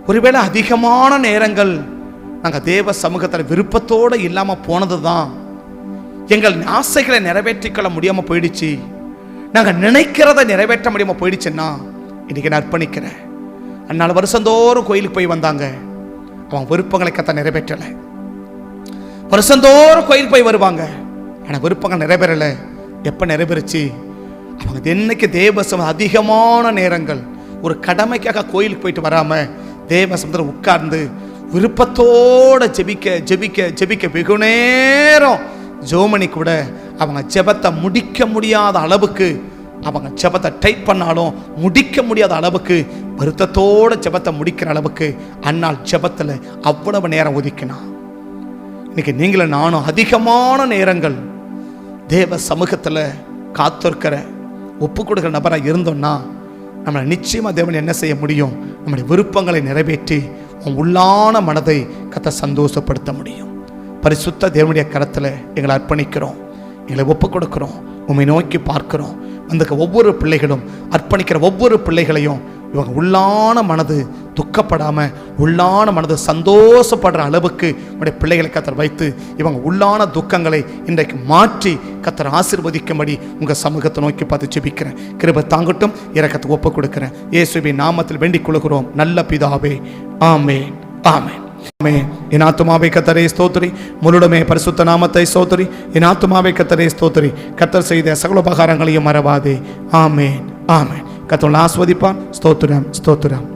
ஒருவேளை அதிகமான நேரங்கள் நாங்கள் தேவ சமூகத்தில் விருப்பத்தோடு இல்லாமல் போனது தான் எங்கள் ஆசைகளை நிறைவேற்றிக்கொள்ள முடியாமல் போயிடுச்சு. நாங்கள் நினைக்கிறத நிறைவேற்ற முடியாமல் போயிடுச்சுன்னா இன்னைக்கு நான் அர்ப்பணிக்கிறேன். அதனால வருஷந்தோறும் கோயிலுக்கு போய் வந்தாங்க, அவன் விருப்பங்களை கர்த்தர் நிறைவேற்றலை. வருஷந்தோறும் கோயிலுக்கு போய் வருவாங்க, ஆனால் விருப்பங்கள் நிறைவேறலை. எப்போ நிறைவேறிச்சு? அவங்க என்னைக்கு தேவசம் அதிகமான நேரங்கள் ஒரு கடமைக்காக கோயிலுக்கு போயிட்டு வராமல் தேவசமத்தில் உட்கார்ந்து விருப்பத்தோடு ஜெபிக்க ஜெபிக்க ஜெபிக்க வெகு நேரம் ஜோமணி கூட அவங்க ஜெபத்தை முடிக்க முடியாத அளவுக்கு, அவங்க ஜெபத்தை டைப் பண்ணாலும் முடிக்க முடியாத அளவுக்கு, வருத்தத்தோட ஜெபத்தை முடிக்கிற அளவுக்கு அந்நாள் ஜெபத்தில் அவ்வளவு நேரம் ஒதுக்கினா. இன்னைக்கு நீங்களும் நானும் அதிகமான நேரங்கள் தேவ சமூகத்தில் காத்திருக்கிற ஒப்பு கொடுக்கிற நபராக இருந்தோம்னா நம்மளை நிச்சயமாக தேவன் என்ன செய்ய முடியும்? நம்முடைய விருப்பங்களை நிறைவேற்றி உன் உள்ளான மனதை கர்த்தர் சந்தோஷப்படுத்த முடியும். பரிசுத்த தேவனுடைய கரத்தில் எங்களை அர்ப்பணிக்கிறோம், எங்களை ஒப்பு கொடுக்கிறோம், உம்மை நோக்கி பார்க்கிறோம். அந்த ஒவ்வொரு பிள்ளைகளும் அர்ப்பணிக்கிற ஒவ்வொரு பிள்ளைகளையும் இவங்க உள்ளான மனது துக்கப்படாமல் உள்ளான மனது சந்தோஷப்படுற அளவுக்கு உடைய பிள்ளைகளை கர்த்தர் வைத்து இவங்க உள்ளான துக்கங்களை இன்றைக்கு மாற்றி கர்த்தர் ஆசீர்வதிக்கும்படி உங்கள் சமூகத்தை நோக்கி பார்த்து ஜெபிக்கிறேன். கிருபை தாங்கட்டும், இரக்கத்தை ஒப்பு கொடுக்கிறேன். இயேசுவின் நாமத்தில் வேண்டிக் கொள்கிறோம் நல்ல பிதாவே, ஆமென், ஆமென். என் ஆத்துமாவை கர்த்தரே ஸ்தோத்திரி, முழுடுமே பரிசுத்த நாமத்தை ஸ்தோத்திரி. என் ஆத்துமாவை கர்த்தரே ஸ்தோத்திரி, கர்த்தர் செய்த சகல உபகாரங்களையும் மறவாதே. ஆமென், ஆமென். கர்த்தர் ஆஸ்வதிப்பான். ஸ்தோத்திரம், ஸ்தோத்திரம்.